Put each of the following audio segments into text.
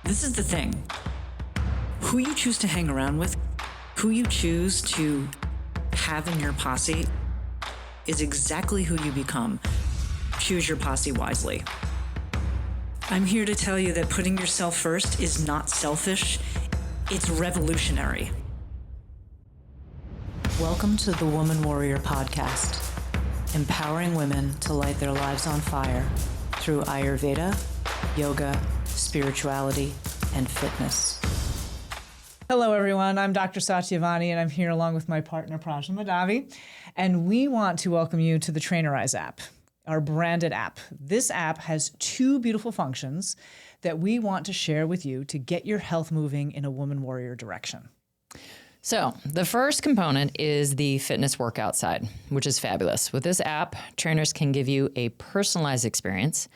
This is the thing. Who you choose to hang around with, who you choose to have in your posse is exactly who you become. Choose your posse wisely. I'm here to tell you that putting yourself first is not selfish, it's revolutionary. Welcome to the Woman Warrior Podcast, empowering women to light their lives on fire through Ayurveda, yoga, spirituality, and fitness. Hello, everyone. I'm Dr. Satyavani, and I'm here along with my partner, Prajna Madhavi. And we want to welcome you to the Trainerize app, our branded app. This app has two beautiful functions that we want to share with you to get your health moving in a woman warrior direction. So the first component is the fitness workout side, which is fabulous. With this app, trainers can give you a personalized experience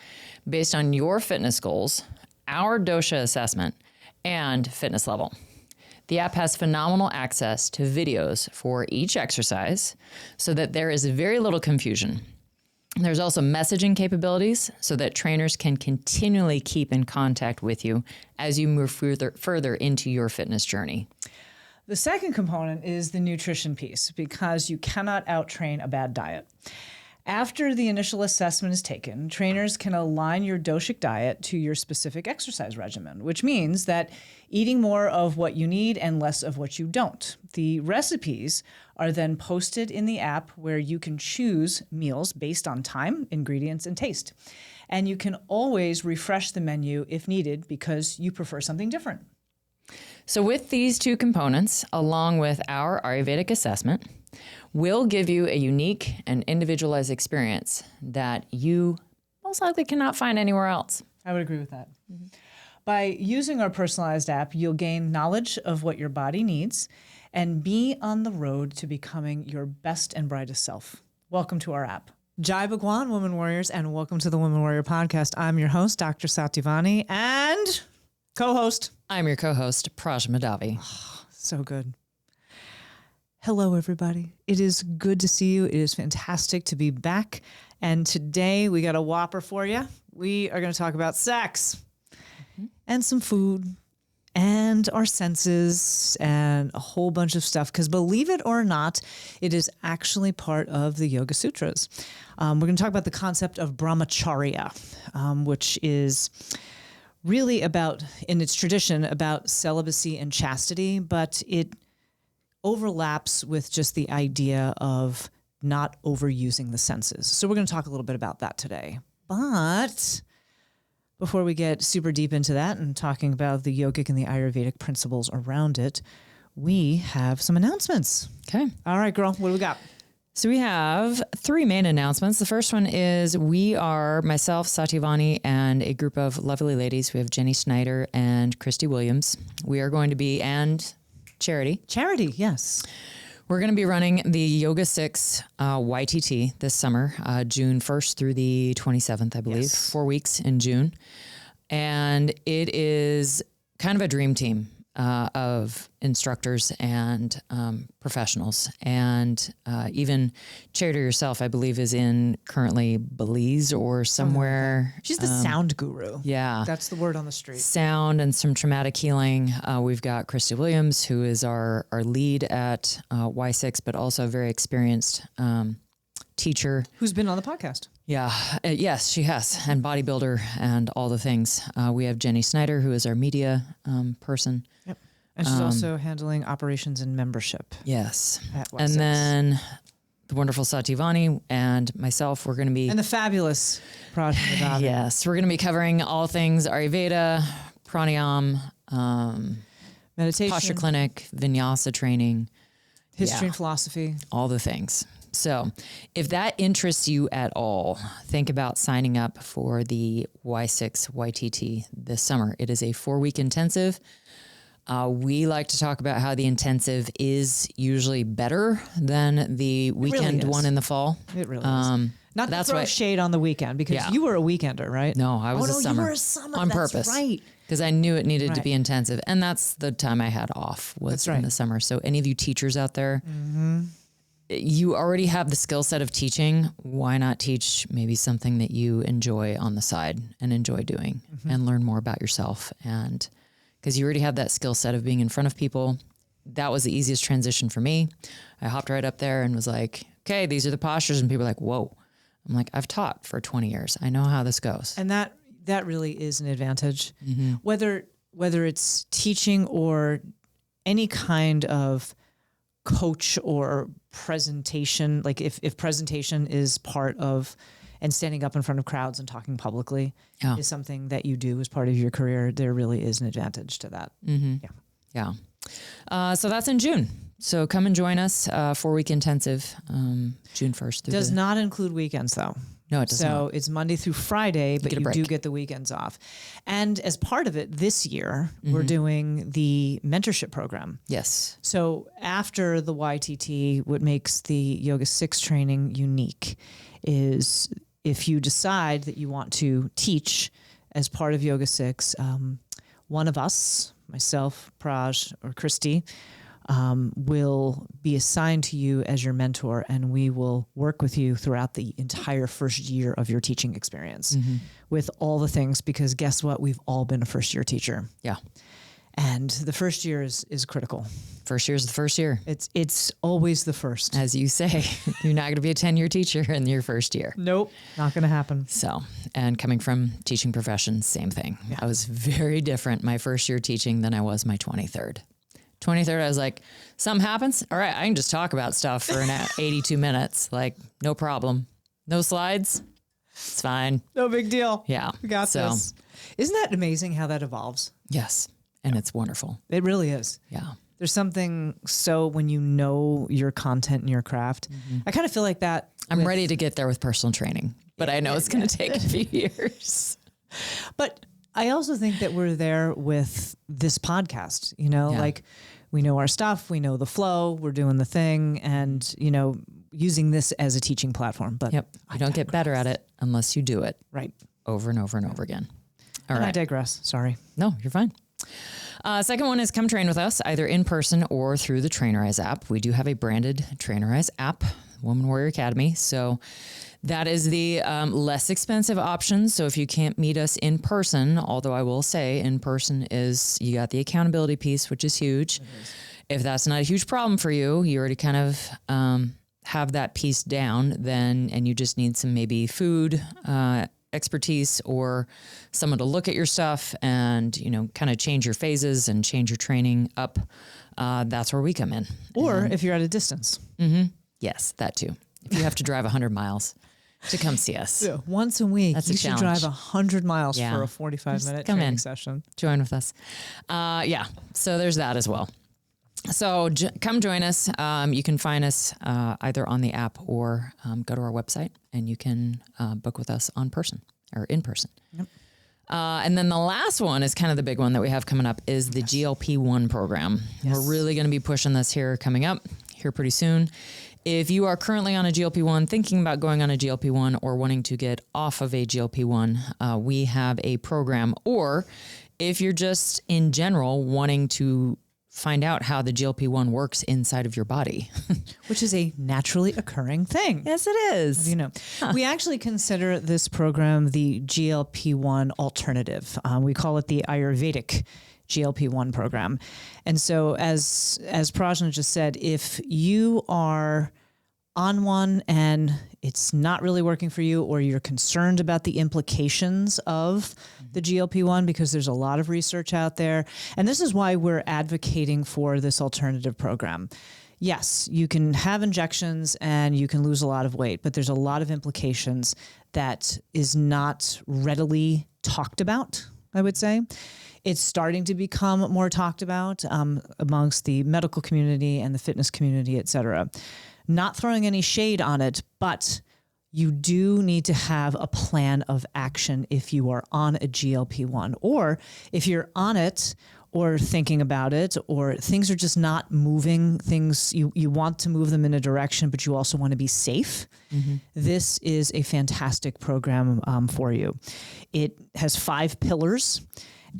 based on your fitness goals, our dosha assessment, and fitness level. The app has phenomenal access to videos for each exercise so that there is very little confusion. There's also messaging capabilities so that trainers can continually keep in contact with you as you move further into your fitness journey. The second component is the nutrition piece, because you cannot out-train a bad diet. After the initial assessment is taken, trainers can align your doshic diet to your specific exercise regimen, which means that eating more of what you need and less of what you don't. The recipes are then posted in the app where you can choose meals based on time, ingredients, and taste. And you can always refresh the menu if needed because you prefer something different. So with these two components, along with our Ayurvedic assessment, we'll give you a unique and individualized experience that you most likely cannot find anywhere else. I would agree with that. Mm-hmm. By using our personalized app, you'll gain knowledge of what your body needs and be on the road to becoming your best and brightest self. Welcome to our app. Jai Bhagwan, Woman Warriors, and welcome to the Woman Warrior Podcast. I'm your host, Dr. Satyavani, and co-host. I'm your co-host, Prajna Madhavi. Oh, so good. Hello, everybody. It is good to see you. It is fantastic to be back. And today we got a whopper for you. We are going to talk about sex and some food and our senses and a whole bunch of stuff. Because believe it or not, it is actually part of the Yoga Sutras. We're going to talk about the concept of Brahmacharya, which is really about, in its tradition, about celibacy and chastity, but it overlaps with just the idea of not overusing the senses. So we're going to talk a little bit about that today. But before we get super deep into that and talking about the yogic and the Ayurvedic principles around it, we have some announcements. Okay. All right, girl, what do we got? So we have three main announcements. The first one is we are, myself, Satyavani, and a group of lovely ladies. We have Jenny Snyder and Christy Williams. We are going to be, and Charity. Charity, yes. We're going to be running the Yoga 6 YTT this summer, June 1st through the 27th, I believe. Yes. 4 weeks in June. And it is kind of a dream team of instructors and professionals. And even Charity herself, I believe, is in currently Belize or somewhere. She's the sound guru. Yeah. That's the word on the street. Sound and some traumatic healing. We've got Christy Williams, who is our lead at Y6, but also a very experienced teacher. Who's been on the podcast. Yeah. Yes, she has. And bodybuilder and all the things. We have Jenny Snyder, who is our media person. Yep. And she's also handling operations and membership. Yes. At Y6. And then the wonderful Satyavani and myself, we're going to be... And the fabulous Prajna Madhavi. Yes. We're going to be covering all things Ayurveda, pranayam, meditation, posture clinic, vinyasa training. history and philosophy. All the things. So if that interests you at all, think about signing up for the Y6 YTT this summer. It is a 4-week intensive. We like to talk about how the intensive is usually better than the weekend one in the fall. It really is. Not to throw shade on the weekend, because you were a weekender, right? No, I was a summer. You were a summer on that's purpose. Right. Because I knew it needed to be intensive. And that's the time I had off, was in the summer. So any of you teachers out there, you already have the skill set of teaching. Why not teach maybe something that you enjoy on the side and enjoy doing and learn more about yourself? And because you already have that skill set of being in front of people, that was the easiest transition for me. I hopped right up there and was like, okay, these are the postures. And people are like, whoa. I'm like, I've taught for 20 years. I know how this goes. And that really is an advantage, whether it's teaching or any kind of coach or presentation. Like if presentation is part of, and standing up in front of crowds and talking publicly is something that you do as part of your career, there really is an advantage to that. Yeah. So that's in June. So come and join us, 4-week intensive, June 1st. Does not include weekends though. No, it does not. So it's Monday through Friday, but you break. do get the weekends off. And as part of it this year, we're doing the mentorship program. Yes. So after the YTT, what makes the Yoga 6 training unique is if you decide that you want to teach as part of Yoga 6, one of us, myself, Praj, or Christy, will be assigned to you as your mentor, and we will work with you throughout the entire first year of your teaching experience with all the things, because guess what? We've all been a first year teacher. Yeah. And the first year is critical. First year is the first year. It's always the first. As you say, you're not going to be a 10-year teacher in your first year. Nope. Not going to happen. So, and coming from teaching profession, same thing. I was very different my first year teaching than I was my 23rd. 23rd, I was like, something happens. All right, I can just talk about stuff for 82 minutes. Like, no problem. No slides. It's fine. No big deal. Yeah. We got this. Isn't that amazing how that evolves? Yes. And it's wonderful. It really is. Yeah. There's something, so when you know your content and your craft, I kind of feel like that. I'm ready to get there with personal training, but I know it's going to take a few years. But I also think that we're there with this podcast, like we know our stuff, we know the flow, we're doing the thing, and, using this as a teaching platform. But you don't get better at it unless you do it right over and over and over again. All right. I digress. Sorry. No, you're fine. Second one is come train with us, either in person or through the Trainerize app. We do have a branded Trainerize app, Woman Warrior Academy. So that is the less expensive option. So if you can't meet us in person, although I will say in person is, you got the accountability piece, which is huge. If that's not a huge problem for you, you already kind of have that piece down then, and you just need some maybe food, expertise, or someone to look at your stuff and, kind of change your phases and change your training up. That's where we come in. Or if you're at a distance. Yes, that too. If you have to drive 100 miles to come see us. Once a week, That's you a should challenge. drive 100 miles Yeah. for a 45-minute come training in. session. Join with us. So there's that as well. So come join us. You can find us either on the app or go to our website, and you can book with us on person or in person. Yep. And then the last one is kind of the big one that we have coming up is the GLP1 program. Yes. We're really going to be pushing this coming up here pretty soon. If you are currently on a GLP-1, thinking about going on a GLP-1 or wanting to get off of a GLP-1, we have a program. Or if you're just in general wanting to find out how the GLP-1 works inside of your body. Which is a naturally occurring thing. Yes, it is. We actually consider this program the GLP-1 alternative. We call it the Ayurvedic GLP-1 program. And so as Prajna just said, if you are on one and it's not really working for you, or you're concerned about the implications of the GLP-1, because there's a lot of research out there. And this is why we're advocating for this alternative program. Yes, you can have injections and you can lose a lot of weight, but there's a lot of implications that is not readily talked about, I would say. It's starting to become more talked about amongst the medical community and the fitness community, et cetera. Not throwing any shade on it, but you do need to have a plan of action if you are on a GLP-1, or if you're on it or thinking about it, or things are just not moving, you want to move them in a direction, but you also want to be safe. This is a fantastic program for you. It has 5 pillars.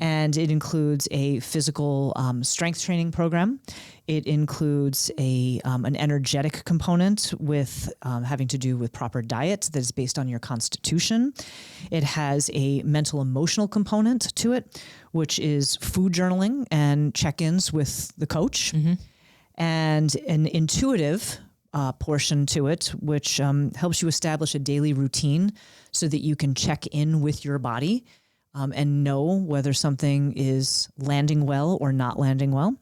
And it includes a physical strength training program. It includes an energetic component with having to do with proper diet that is based on your constitution. It has a mental emotional component to it, which is food journaling and check-ins with the coach, and an intuitive portion to it, which helps you establish a daily routine so that you can check in with your body and know whether something is landing well or not landing well.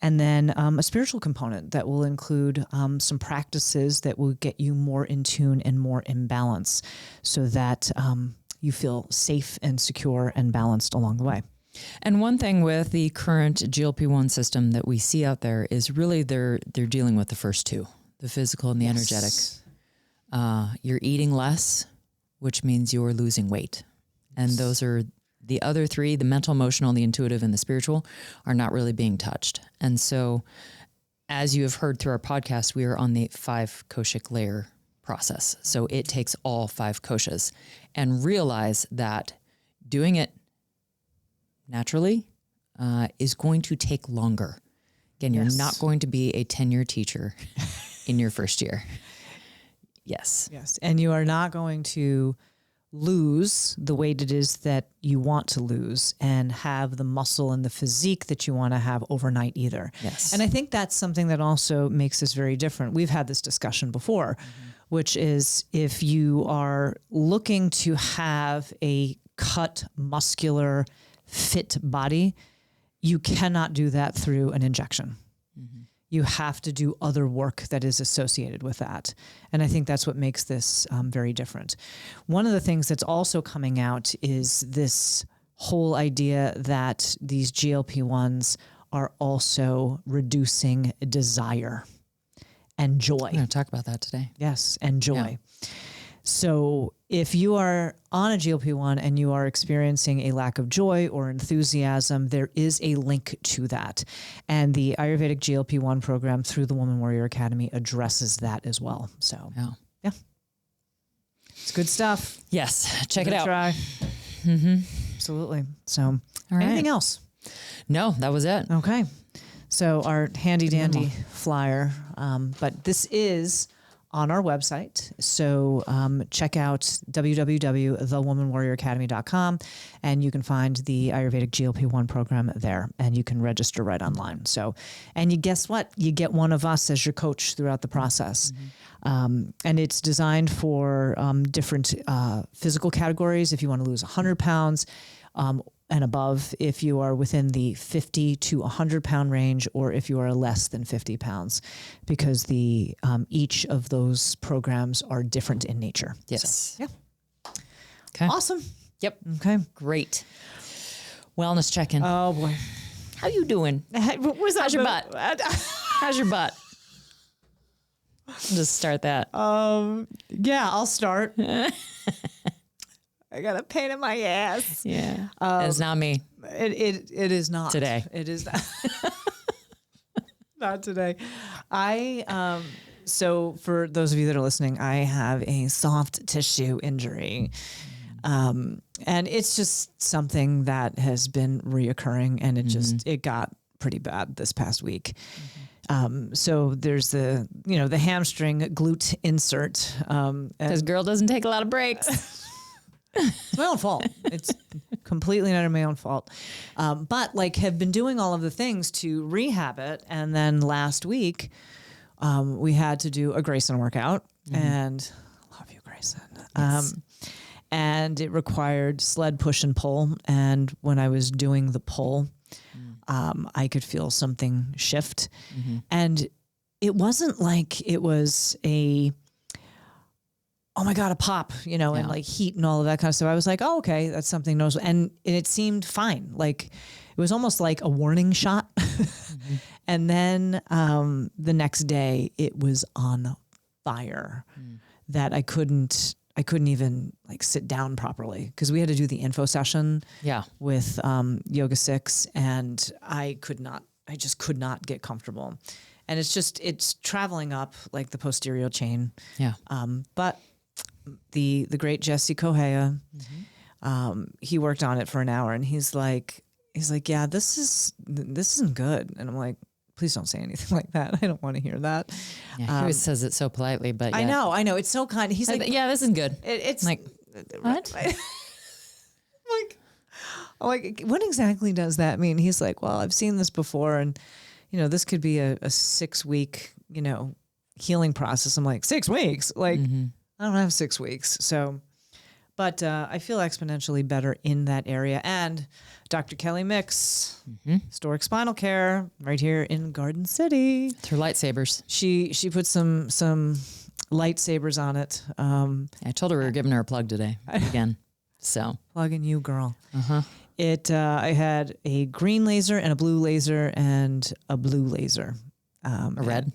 And then a spiritual component that will include some practices that will get you more in tune and more in balance so that you feel safe and secure and balanced along the way. And one thing with the current GLP-1 system that we see out there is really they're dealing with the first two, the physical and the energetic. You're eating less, which means you're losing weight. And those are the other three, the mental, emotional, the intuitive, and the spiritual, are not really being touched. And so, as you have heard through our podcast, we are on the 5 koshic layer process. So it takes all 5 koshas, and realize that doing it naturally is going to take longer. Again, you're not going to be a 10-year teacher in your first year. Yes. Yes. And you are not going to lose the weight it is that you want to lose and have the muscle and the physique that you want to have overnight either. Yes. And I think that's something that also makes this very different. We've had this discussion before, which is if you are looking to have a cut, muscular, fit body, you cannot do that through an injection. You have to do other work that is associated with that. And I think that's what makes this very different. One of the things that's also coming out is this whole idea that these GLP-1s are also reducing desire and joy. We're going to talk about that today. Yes, and joy. Yeah. So if you are on a GLP-1 and you are experiencing a lack of joy or enthusiasm, there is a link to that. And the Ayurvedic GLP-1 program through the Woman Warrior Academy addresses that as well. So yeah, it's good stuff. Yes. Check it out. Try. Absolutely. So All right. anything else? No, that was it. Okay. So our handy dandy flyer, but this is on our website. So check out www.thewomanwarrioracademy.com and you can find the Ayurvedic GLP-1 program there and you can register right online. So, and you guess what? You get one of us as your coach throughout the process. And it's designed for different physical categories. If you want to lose 100 pounds, and above, if you are within the 50 to 100 pound range, or if you are less than 50 pounds, because the each of those programs are different in nature. Yes. So, yeah. Okay. Awesome. Yep. Okay. Great. Wellness check-in. Oh boy. How you doing? How's your butt? How's your butt? Just start that. Yeah, I'll start. I got a pain in my ass. Yeah. It's not me. It is not Today. It is not. Not today. So for those of you that are listening, I have a soft tissue injury. And it's just something that has been reoccurring and it got pretty bad this past week. So there's the hamstring glute insert. This girl doesn't take a lot of breaks. It's my own fault. It's completely not my own fault. But have been doing all of the things to rehab it. And then last week, we had to do a Grayson workout and love you, Grayson. Yes. And it required sled push and pull. And when I was doing the pull, I could feel something shift. And it wasn't like it was oh my God, a pop, and like heat and all of that kind of stuff. I was like, oh, okay, that's something noticeable. And it seemed fine. Like it was almost like a warning shot. And then the next day it was on fire that I couldn't even like sit down properly because we had to do the info session with Yoga 6 and I just could not get comfortable. And it's traveling up like the posterior chain. Yeah. But the great Jesse Kohea, he worked on it for an hour and he's like, he's like, yeah, this isn't good. And I'm like, please don't say anything like that. I don't want to hear that. Yeah, he always says it so politely, but I know. It's so kind. He's like, yeah, this is good. It's like, what? I'm like, what exactly does that mean? He's like, well, I've seen this before, and this could be a 6-week, healing process. I'm like, 6 weeks? Like, I don't have 6 weeks. So, but I feel exponentially better in that area. And Dr. Kelly Mix, Historic Spinal Care, right here in Garden City. Through lightsabers. She put some lightsabers on it. I told her we were giving her a plug today again. So plugging you, girl. I had a green laser and a blue laser and a blue laser. A red?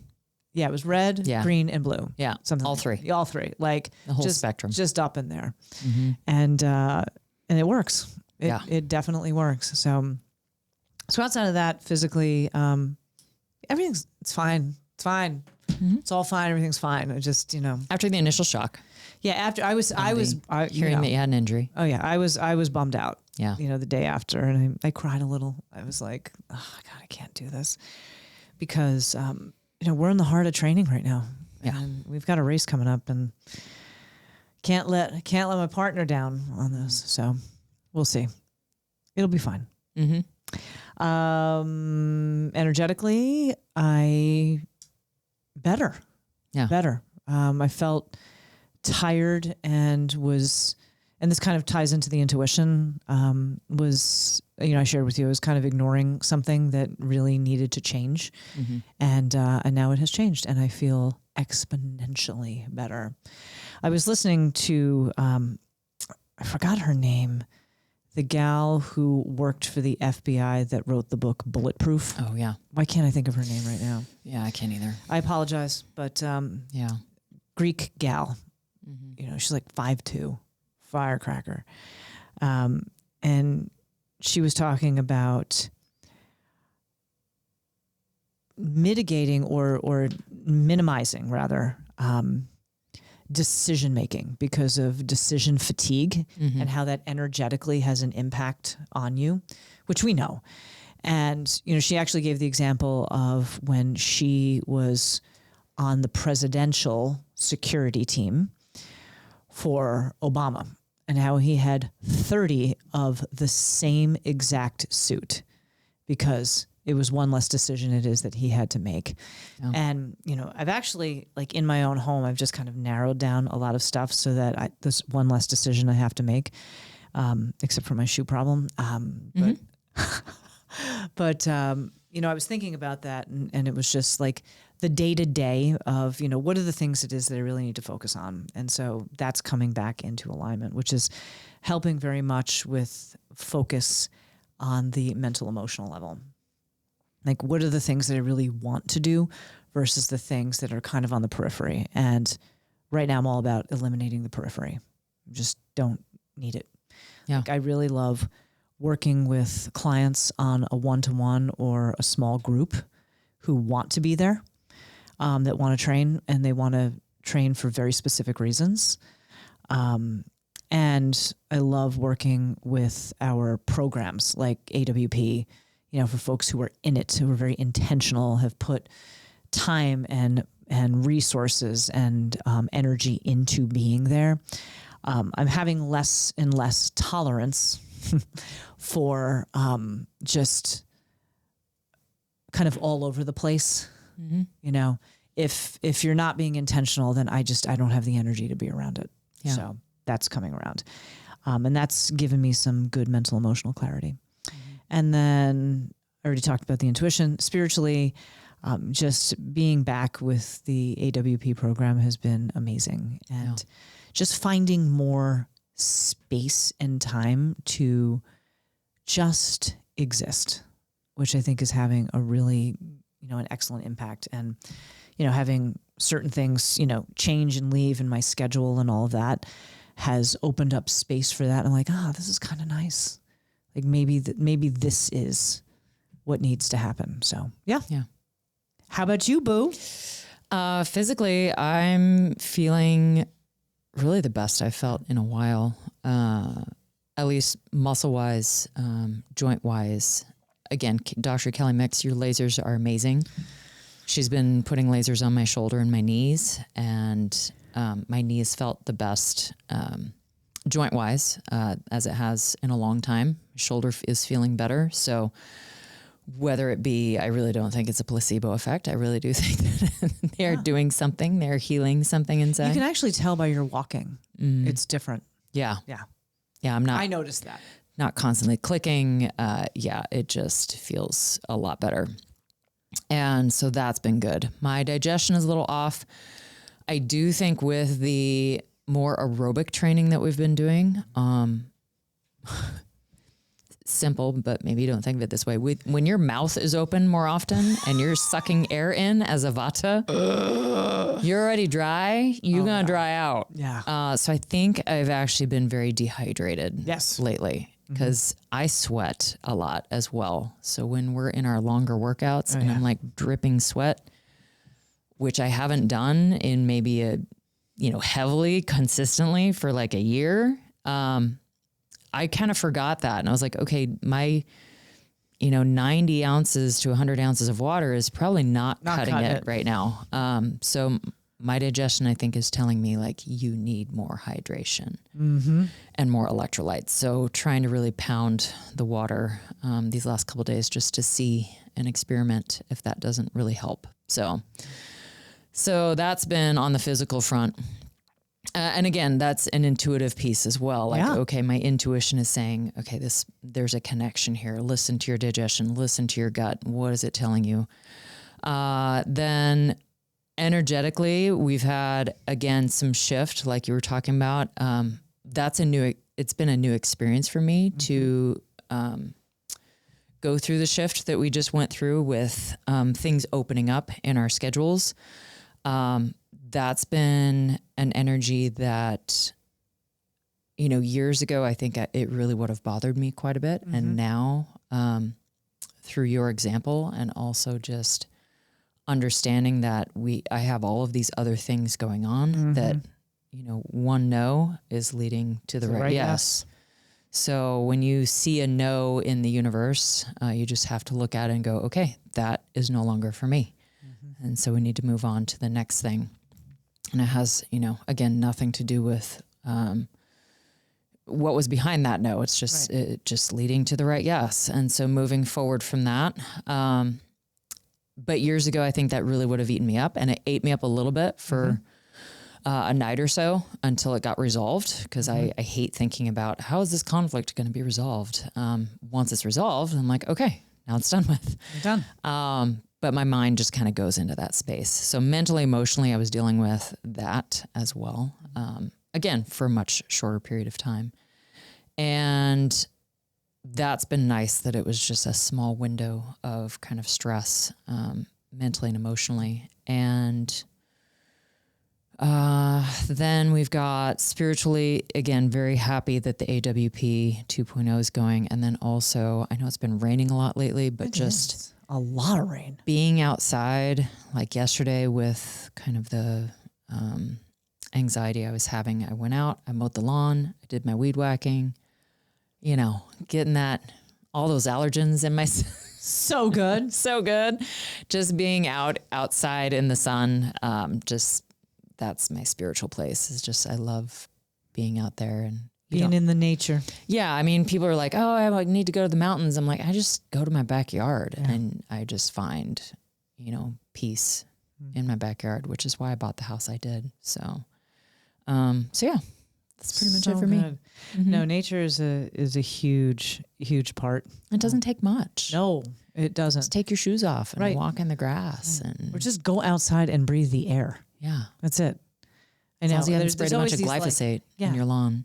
Yeah, it was red, green, and blue. Yeah, something all like three. That. All three, like the whole just, spectrum, just up in there, and it works. It definitely works. So outside of that, physically, it's fine. It's fine. It's all fine. Everything's fine. I just after the initial shock. Yeah, after I was hearing that you had an injury. Oh yeah, I was bummed out. Yeah, the day after, and I cried a little. I was like, oh God, I can't do this because we're in the heart of training right now. Yeah, and we've got a race coming up, and can't let my partner down on this. So we'll see. It'll be fine. Energetically, better. I felt tired and this kind of ties into the intuition, I shared with you, I was kind of ignoring something that really needed to change. And now it has changed and I feel exponentially better. I was listening to, I forgot her name, the gal who worked for the FBI that wrote the book Bulletproof. Oh yeah. Why can't I think of her name right now? Yeah, I can't either. I apologize, but Greek gal. She's like 5'2", firecracker. And she was talking about mitigating or minimizing rather decision making because of decision fatigue and how that energetically has an impact on you, which we know. And she actually gave the example of when she was on the presidential security team for Obama and how he had 30 of the same exact suit because it was one less decision it is that he had to make. Oh. And, I've actually, like in my own home, I've just kind of narrowed down a lot of stuff so that this one less decision I have to make, except for my shoe problem. But I was thinking about that and it was just like the day-to-day of, what are the things it is that I really need to focus on? And so that's coming back into alignment, which is helping very much with focus on the mental, emotional level. Like, what are the things that I really want to do versus the things that are kind of on the periphery? And right now I'm all about eliminating the periphery. Just don't need it. Yeah. Like, I really love working with clients on a one-to-one or a small group who want to be there, that want to train, and they want to train for very specific reasons. And I love working with our programs like AWP, for folks who are in it, who are very intentional, have put time and resources and energy into being there. I'm having less and less tolerance for just kind of all over the place. If you're not being intentional, then I don't have the energy to be around it. Yeah. So that's coming around. And that's given me some good mental, emotional clarity. And then I already talked about the intuition. Spiritually, just being back with the AWP program has been amazing. And just finding more space and time to just exist, which I think is having a really, an excellent impact. And, having certain things, change and leave in my schedule and all of that has opened up space for that. I'm like, this is kind of nice. Like maybe this is what needs to happen. So yeah. How about you, boo? Physically, I'm feeling really the best I've felt in a while. at least muscle wise, joint wise. Again, Dr. Kelly Mix, your lasers are amazing. She's been putting lasers on my shoulder and my knees, and my knees felt the best joint wise as it has in a long time. Shoulder is feeling better. So whether it be, I really don't think it's a placebo effect. I really do think that they're doing something. They're healing something inside. You can actually tell by your walking. It's different. Yeah. Yeah. Yeah. I'm not. I noticed that. Not constantly clicking. It just feels a lot better. And so that's been good. My digestion is a little off. I do think with the more aerobic training that we've been doing, simple, but maybe you don't think of it this way. When your mouth is open more often and you're sucking air in as a vata, you're already dry. You're going to dry out. Yeah. So I think I've actually been very dehydrated lately because I sweat a lot as well. So when we're in our longer workouts and I'm like dripping sweat, which I haven't done in maybe heavily consistently for like a year, I kind of forgot that. And I was like, okay, my, 90 ounces to 100 ounces of water is probably not cutting it right now. So my digestion, I think, is telling me like, you need more hydration and more electrolytes. So trying to really pound the water these last couple of days just to see and experiment if that doesn't really help. So that's been on the physical front. And again, that's an intuitive piece as well. Like, okay, my intuition is saying, okay, there's a connection here. Listen to your digestion, listen to your gut. What is it telling you? Then energetically, we've had, again, some shift like you were talking about. It's been a new experience for me to go through the shift that we just went through with things opening up in our schedules. That's been an energy that, years ago, I think it really would have bothered me quite a bit. And now, through your example and also just understanding that I have all of these other things going on that, one no is leading to the right yes. So when you see a no in the universe, you just have to look at it and go, okay, that is no longer for me. And so we need to move on to the next thing. And it has, again, nothing to do with what was behind that no. It's just just leading to the right yes. And so moving forward from that. But years ago, I think that really would have eaten me up. And it ate me up a little bit for a night or so until it got resolved. Because I hate thinking about how is this conflict going to be resolved? Once it's resolved, I'm like, okay, now it's done with. You're done. But my mind just kind of goes into that space. So mentally, emotionally, I was dealing with that as well. Again, for a much shorter period of time. And that's been nice that it was just a small window of kind of stress, mentally and emotionally. And then we've got spiritually, again, very happy that the AWP 2.0 is going. And then also, I know it's been raining a lot lately, but just a lot of rain. Being outside, like yesterday with kind of the anxiety I was having, I went out, I mowed the lawn, I did my weed whacking, getting all those allergens in my so good. So good. Just being outside in the sun, that's my spiritual place. It's just, I love being out there and being in the nature. Yeah. I mean, people are like, oh, I need to go to the mountains. I'm like, I just go to my backyard and I just find, peace in my backyard, which is why I bought the house I did. So yeah, that's pretty much it for me. No, nature is a huge, huge part. It doesn't take much. No, it doesn't. Just take your shoes off and walk in the grass or just go outside and breathe the air. Yeah. That's it. I know. There's sprayed a bunch of glyphosate in your lawn.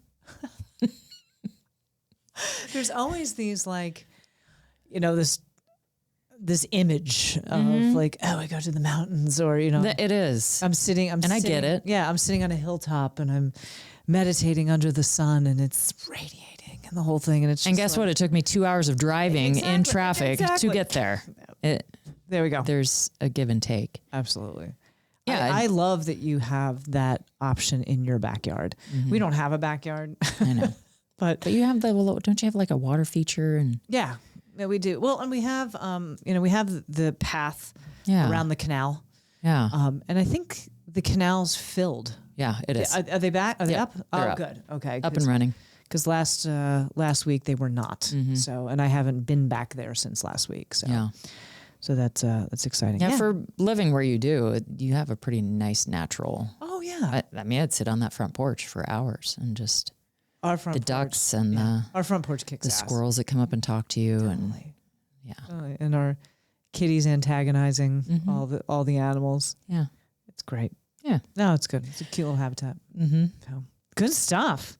There's always these this image of like, oh, I go to the mountains or, It is. I'm sitting. I get it. Yeah. I'm sitting on a hilltop and I'm meditating under the sun and it's radiating and the whole thing. And it's just and guess what? It took me 2 hours of driving in traffic to get there. There we go. There's a give and take. Absolutely. Yeah. I love that you have that option in your backyard. We don't have a backyard. I know. But you have don't you have like a water feature and yeah, we do. Well, and we have, we have the path around the canal. Yeah. And I think the canal's filled. Yeah, it is. Are they back? Are they up? They're Oh, up. good. Okay. Up and running. Because last week they were not. Mm-hmm. So, and I haven't been back there since last week. So, so that's exciting. Yeah, for living where you do, you have a pretty nice natural. Oh yeah. I mean, I'd sit on that front porch for hours and just Our front the porch, ducks and our front porch kicks the ass. squirrels that come up and talk to you Totally. and And our kitties antagonizing Mm-hmm. all the animals. yeah. It's great. Yeah. No, it's good. It's a cute little habitat. Mm-hmm. So, good stuff.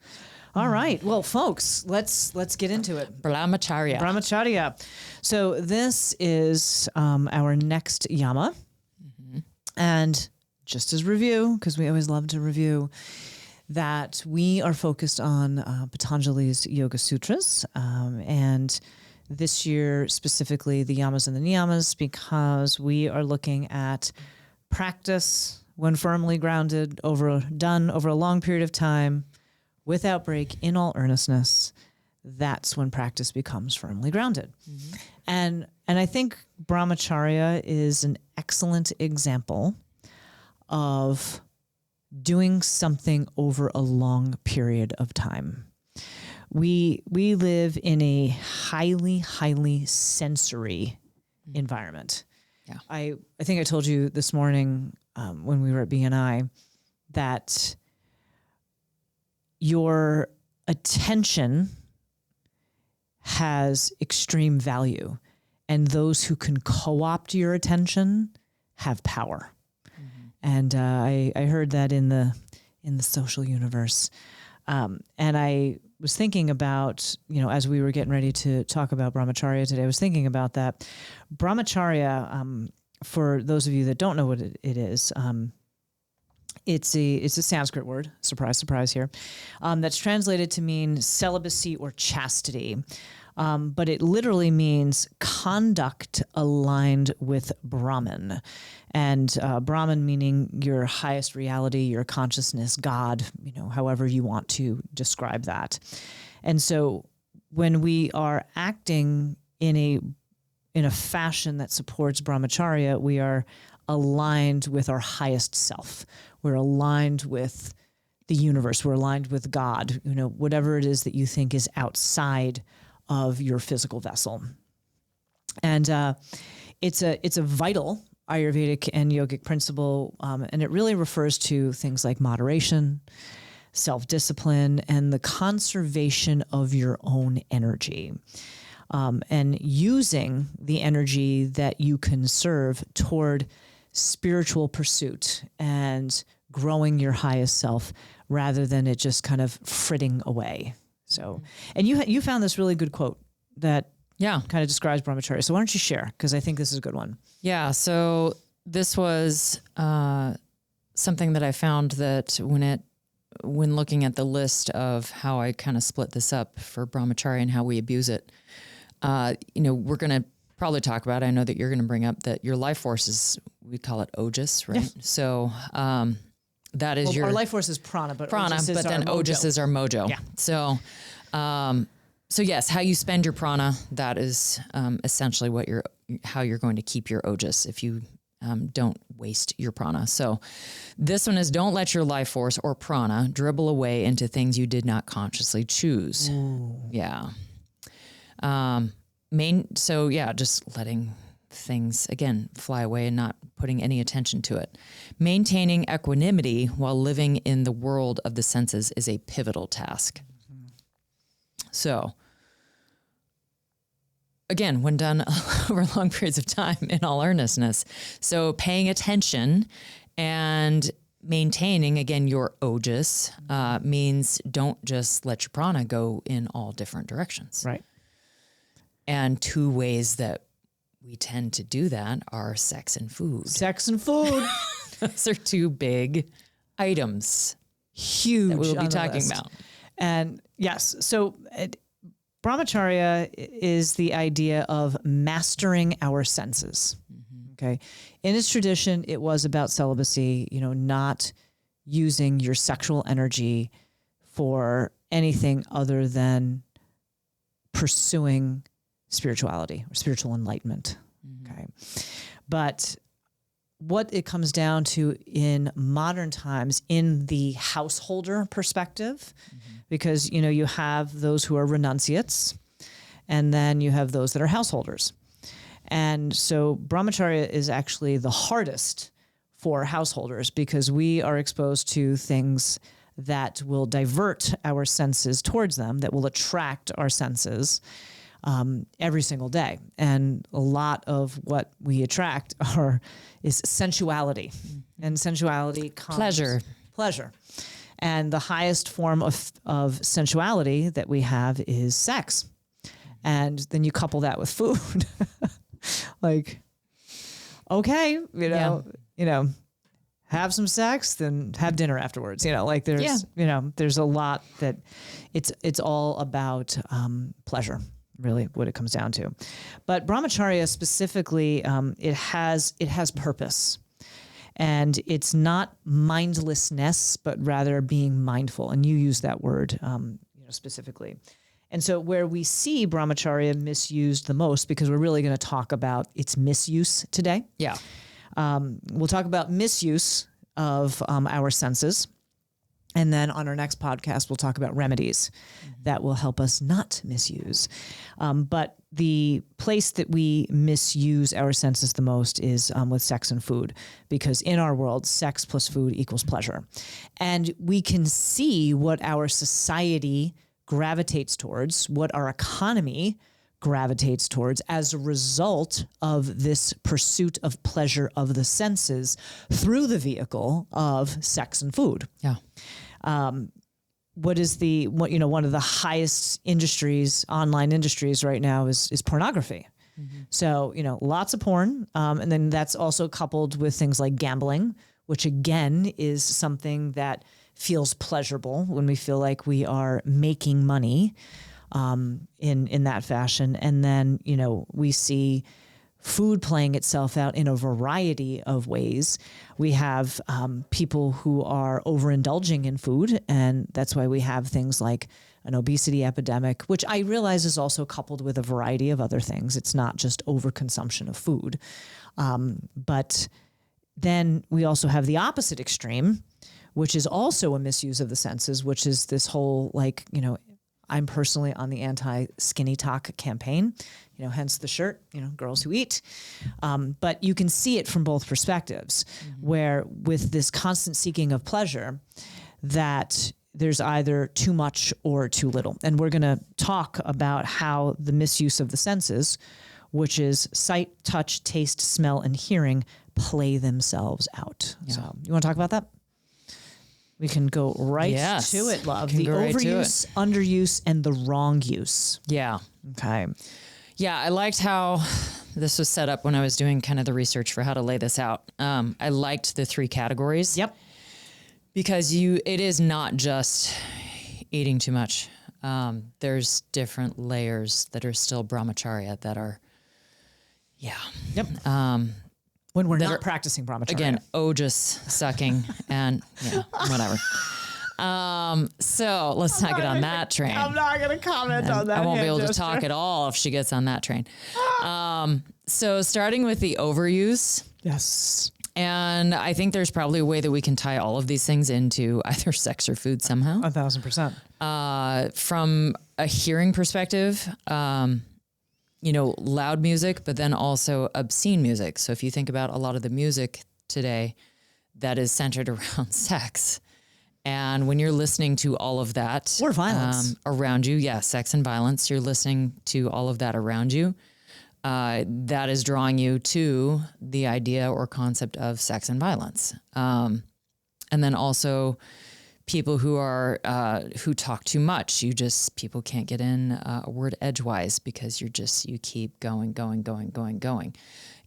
All right. Well, folks, let's get into it. Brahmacharya. Brahmacharya. So this is our next yama. And just as review, because we always love to review, that we are focused on Patanjali's Yoga Sutras. And this year, specifically the yamas and the niyamas, because we are looking at practice when firmly grounded, done over a long period of time, without break, in all earnestness. That's when practice becomes firmly grounded. And I think Brahmacharya is an excellent example of doing something over a long period of time. We live in a highly sensory environment. Yeah. I think I told you this morning when we were at BNI that your attention has extreme value, and those who can co-opt your attention have power. And I heard that in the social universe, and I was thinking about, as we were getting ready to talk about Brahmacharya today, I was thinking about that. Brahmacharya, for those of you that don't know what it is, it's a Sanskrit word. Surprise, surprise here. That's translated to mean celibacy or chastity. But it literally means conduct aligned with Brahman. And Brahman meaning your highest reality, your consciousness, God, however you want to describe that. And so when we are acting in a fashion that supports Brahmacharya, we are aligned with our highest self. We're aligned with the universe. We're aligned with God, whatever it is that you think is outside of your physical vessel. And it's a vital Ayurvedic and yogic principle, and it really refers to things like moderation, self-discipline, and the conservation of your own energy, and using the energy that you conserve toward spiritual pursuit and growing your highest self rather than it just kind of fritting away. So, and you found this really good quote that kind of describes Brahmacharya. So why don't you share? Because I think this is a good one. Yeah. So this was something that I found that when looking at the list of how I kind of split this up for Brahmacharya and how we abuse it, we're going to probably talk about, I know that you're going to bring up that your life force is, we call it Ojas, right? Yeah. So, that is our life force is prana, but then Ojas is our mojo. Yeah. So yes, how you spend your prana, that is essentially how you're going to keep your Ojas if you don't waste your prana. So this one is, don't let your life force or prana dribble away into things you did not consciously choose. Ooh. Yeah. Just letting things, again, fly away and not putting any attention to it. Maintaining equanimity while living in the world of the senses is a pivotal task. Mm-hmm. So, again, when done over long periods of time, in all earnestness. So paying attention and maintaining, again, your ojas means don't just let your prana go in all different directions. Right. And two ways that we tend to do that are sex and food. Sex and food. Those are two big items. Huge. That we'll be talking about. And yes, so Brahmacharya is the idea of mastering our senses. Mm-hmm. Okay. In its tradition, it was about celibacy, not using your sexual energy for anything other than pursuing spirituality or spiritual enlightenment. Okay. But what it comes down to in modern times in the householder perspective, because, you know, you have those who are renunciates and then you have those that are householders. And so Brahmacharya is actually the hardest for householders because we are exposed to things that will divert our senses towards them, that will attract our senses every single day. And a lot of what we attract is sensuality. And sensuality comes... Pleasure. And the highest form of sensuality that we have is sex. And then you couple that with food. Like, okay, you know, have some sex, then have dinner afterwards. You know, like there's a lot that it's all about pleasure, really, what it comes down to. But Brahmacharya specifically, it has purpose, and it's not mindlessness, but rather being mindful. And you use that word, specifically. And so where we see Brahmacharya misused the most, because we're really going to talk about its misuse today. Yeah. We'll talk about misuse of our senses. And then on our next podcast, we'll talk about remedies that will help us not misuse. But the place that we misuse our senses the most is with sex and food, because in our world, sex plus food equals pleasure. And we can see what our society gravitates towards, what our economy gravitates towards as a result of this pursuit of pleasure of the senses through the vehicle of sex and food. Yeah. One of the highest industries, online industries right now is pornography. So, lots of porn. And then that's also coupled with things like gambling, which again is something that feels pleasurable when we feel like we are making money in that fashion. And then, we see food playing itself out in a variety of ways. We have people who are overindulging in food, and that's why we have things like an obesity epidemic, which I realize is also coupled with a variety of other things. It's not just overconsumption of food. But then we also have the opposite extreme, which is also a misuse of the senses, which is this whole, I'm personally on the anti-skinny talk campaign, hence the shirt, girls who eat. But you can see it from both perspectives, where with this constant seeking of pleasure, that there's either too much or too little. And we're going to talk about how the misuse of the senses, which is sight, touch, taste, smell, and hearing, play themselves out. Yeah. So you want to talk about that? We can go right to it, love. The overuse, underuse, and the wrong use. Yeah. Okay. Yeah, I liked how this was set up when I was doing kind of the research for how to lay this out. I liked the three categories. Yep. Because it is not just eating too much. There's different layers that are still Brahmacharya that are, Yep. When we're not practicing Brahmacharya. Again, ojus sucking and whatever. So let's not get on that train. I'm not going to comment on that. I won't be able to talk at all if she gets on that train. So starting with the overuse. Yes. And I think there's probably a way that we can tie all of these things into either sex or food somehow. 1,000%. From a hearing perspective, loud music, but then also obscene music. So if you think about a lot of the music today that is centered around sex, and when you're listening to all of that or violence around you, sex and violence, you're listening to all of that around you. That is drawing you to the idea or concept of sex and violence. And then also people who are, who talk too much. People can't get in a word edgewise because you keep going.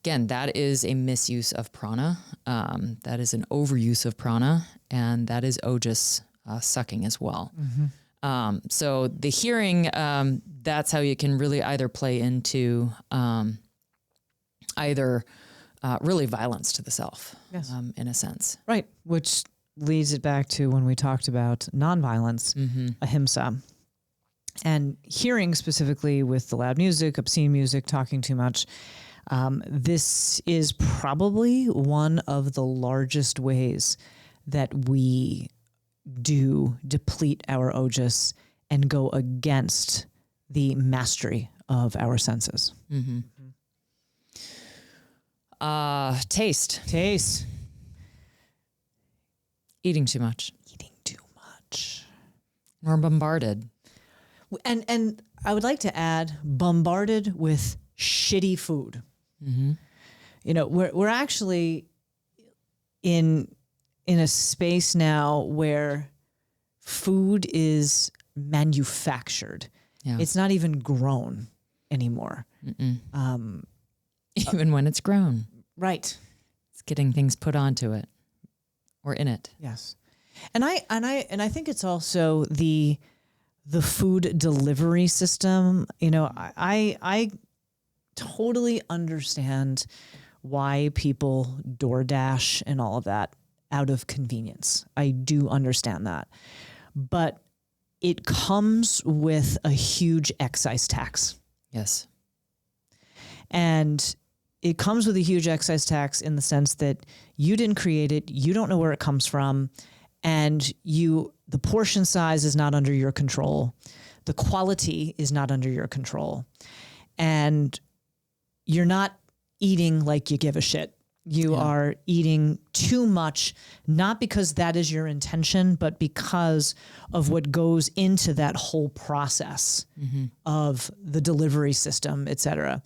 Again, that is a misuse of prana. That is an overuse of prana, and that is ojus sucking as well. So the hearing, that's how you can really either play into either really violence to the self, yes. In a sense. Right, which leads it back to when we talked about nonviolence, ahimsa. And hearing specifically with the loud music, obscene music, talking too much, this is probably one of the largest ways that we do deplete our ojas and go against the mastery of our senses. Taste. Eating too much. We're bombarded. And I would like to add, bombarded with shitty food. You know, we're actually in a space now where food is manufactured. Yeah. It's not even grown anymore. Even when it's grown. Right. It's getting things put onto it or in it. Yes. And I think it's also the food delivery system. You know, I totally understand why people DoorDash and all of that out of convenience. I do understand that. But it comes with a huge excise tax. Yes. And it comes with a huge excise tax in the sense that you didn't create it, you don't know where it comes from, and the portion size is not under your control. The quality is not under your control. And you're not eating like you give a shit. You are eating too much, not because that is your intention, but because of what goes into that whole process of the delivery system, et cetera.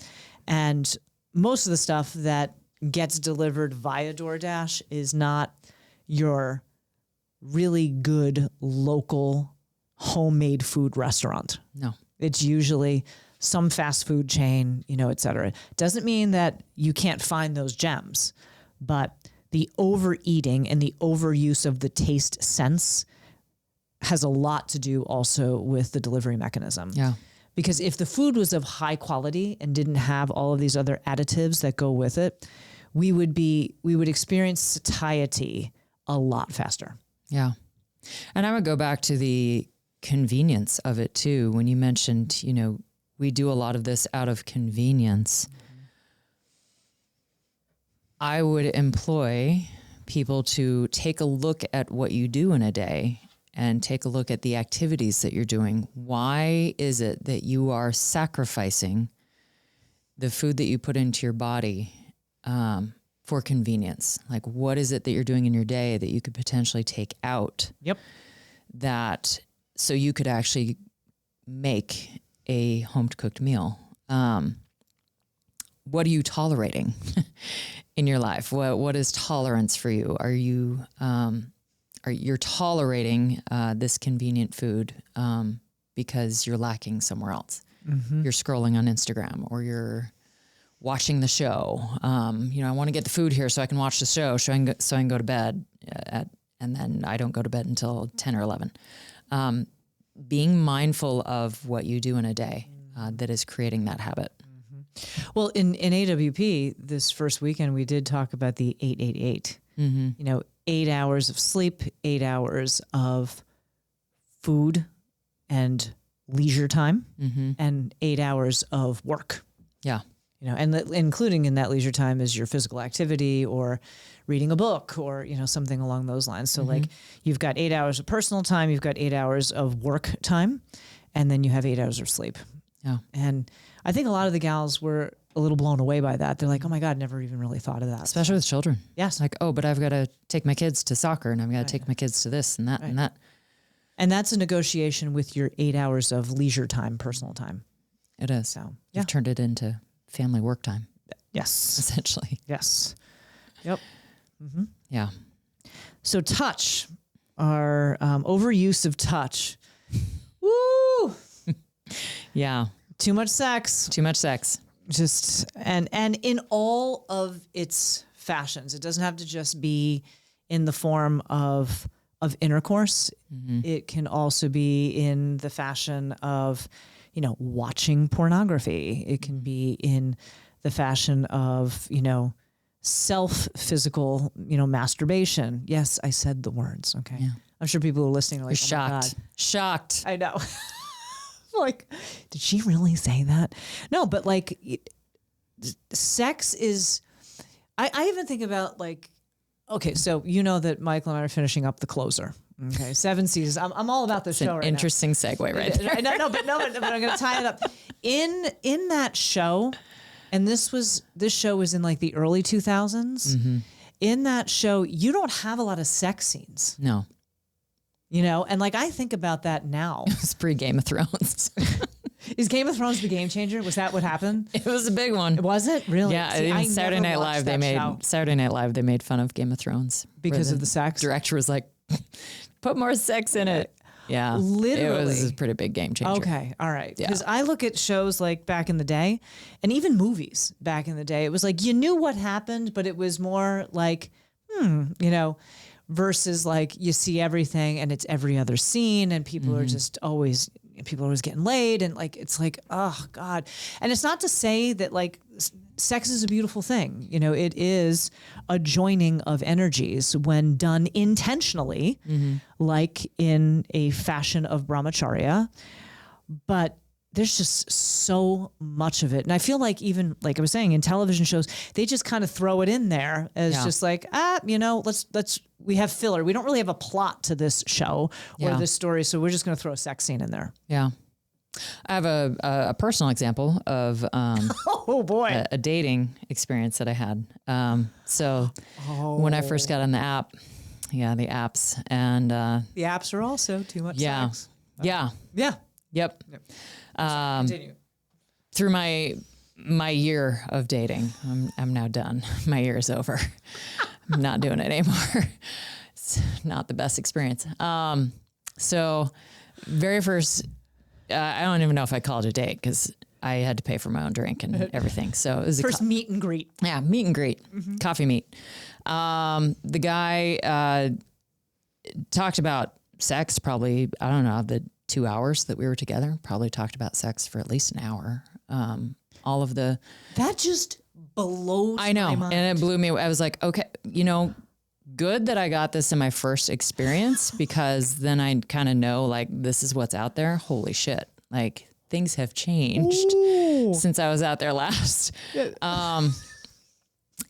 And most of the stuff that gets delivered via DoorDash is not your really good local homemade food restaurant. No. It's usually some fast food chain, you know, et cetera. Doesn't mean that you can't find those gems, but the overeating and the overuse of the taste sense has a lot to do also with the delivery mechanism. Yeah. Because if the food was of high quality and didn't have all of these other additives that go with it, we would experience satiety a lot faster. Yeah. And I would go back to the convenience of it too. When you mentioned, you know, we do a lot of this out of convenience. I would employ people to take a look at what you do in a day and take a look at the activities that you're doing. Why is it that you are sacrificing the food that you put into your body for convenience? Like, what is it that you're doing in your day that you could potentially take out? Yep. That so you could actually make a home-cooked meal. What are you tolerating in your life? What is tolerance for you? Are you're tolerating this convenient food because you're lacking somewhere else? You're scrolling on Instagram or you're watching the show. You know, I want to get the food here so I can watch the show, so I can go to bed and then I don't go to bed until 10 or 11. Being mindful of what you do in a day that is creating that habit. Well, in AWP, this first weekend, we did talk about the 888. You know, 8 hours of sleep, 8 hours of food and leisure time, and 8 hours of work. Yeah. You know, and including in that leisure time is your physical activity or reading a book or, you know, something along those lines. So like you've got 8 hours of personal time, you've got 8 hours of work time, and then you have 8 hours of sleep. Yeah. And I think a lot of the gals were a little blown away by that. They're like, oh my God, never even really thought of that. Especially with children. Yes. Like, oh, but I've got to take my kids to soccer and I've got to take my kids to this and that and that. And that's a negotiation with your 8 hours of leisure time, personal time. It is. So You've turned it into family work time. Yes. Essentially. Yes. Yep. Yeah. So touch, our overuse of touch. Woo! Yeah. Too much sex. Too much sex. Just and in all of its fashions. It doesn't have to just be in the form of intercourse. It can also be in the fashion of, you know, watching pornography. It can be in the fashion of, you know, self-physical, masturbation. Yes, I said the words. Okay. Yeah. I'm sure people who are listening are like, You're oh my God. Shocked. I know. Like, did she really say that? No, but like sex is, I even think about like, okay, so you know that Michael and I are finishing up The Closer. Okay, 7 seasons. I'm all about this show right now. Interesting segue right there. No, but I'm going to tie it up. In that show, and this show was in like the early 2000s. Mm-hmm. In that show, you don't have a lot of sex scenes. No. And like I think about that now. It's pre-Game of Thrones. Is Game of Thrones the game changer? Was that what happened? It was a big one. Was it really? Yeah, even Saturday Night Live they made fun of Game of Thrones because of the sex. Director was like, put more sex in it. Yeah, literally, it was a pretty big game changer. Okay, all right. Because I look at shows like back in the day, and even movies back in the day. It was like you knew what happened, but it was more like, versus like you see everything and it's every other scene, and people are just always getting laid, and like it's like, oh God. And it's not to say that like sex is a beautiful thing. It is a joining of energies when done intentionally, like in a fashion of Brahmacharya. But there's just so much of it. And I feel like even like I was saying in television shows, they just kind of throw it in there as just like, we have filler. We don't really have a plot to this show or this story. So we're just going to throw a sex scene in there. Yeah. I have a personal example of oh boy, a dating experience that I had. So when I first got on the app, the apps, and the apps are also too much sex. Yeah. Yep. Continue. Through my year of dating, I'm now done. My year is over. I'm not doing it anymore. It's not the best experience. So very first, I don't even know if I called it a date because I had to pay for my own drink and everything. So it was first meet and greet. Yeah, meet and greet, coffee meet. The guy talked about sex probably, I don't know, the 2 hours that we were together, probably talked about sex for at least an hour. All of the... That just blows I know, my mind. and it blew me. I was like, okay, good that I got this in my first experience because then I kind of know like this is what's out there. Holy shit. Like things have changed since I was out there last. And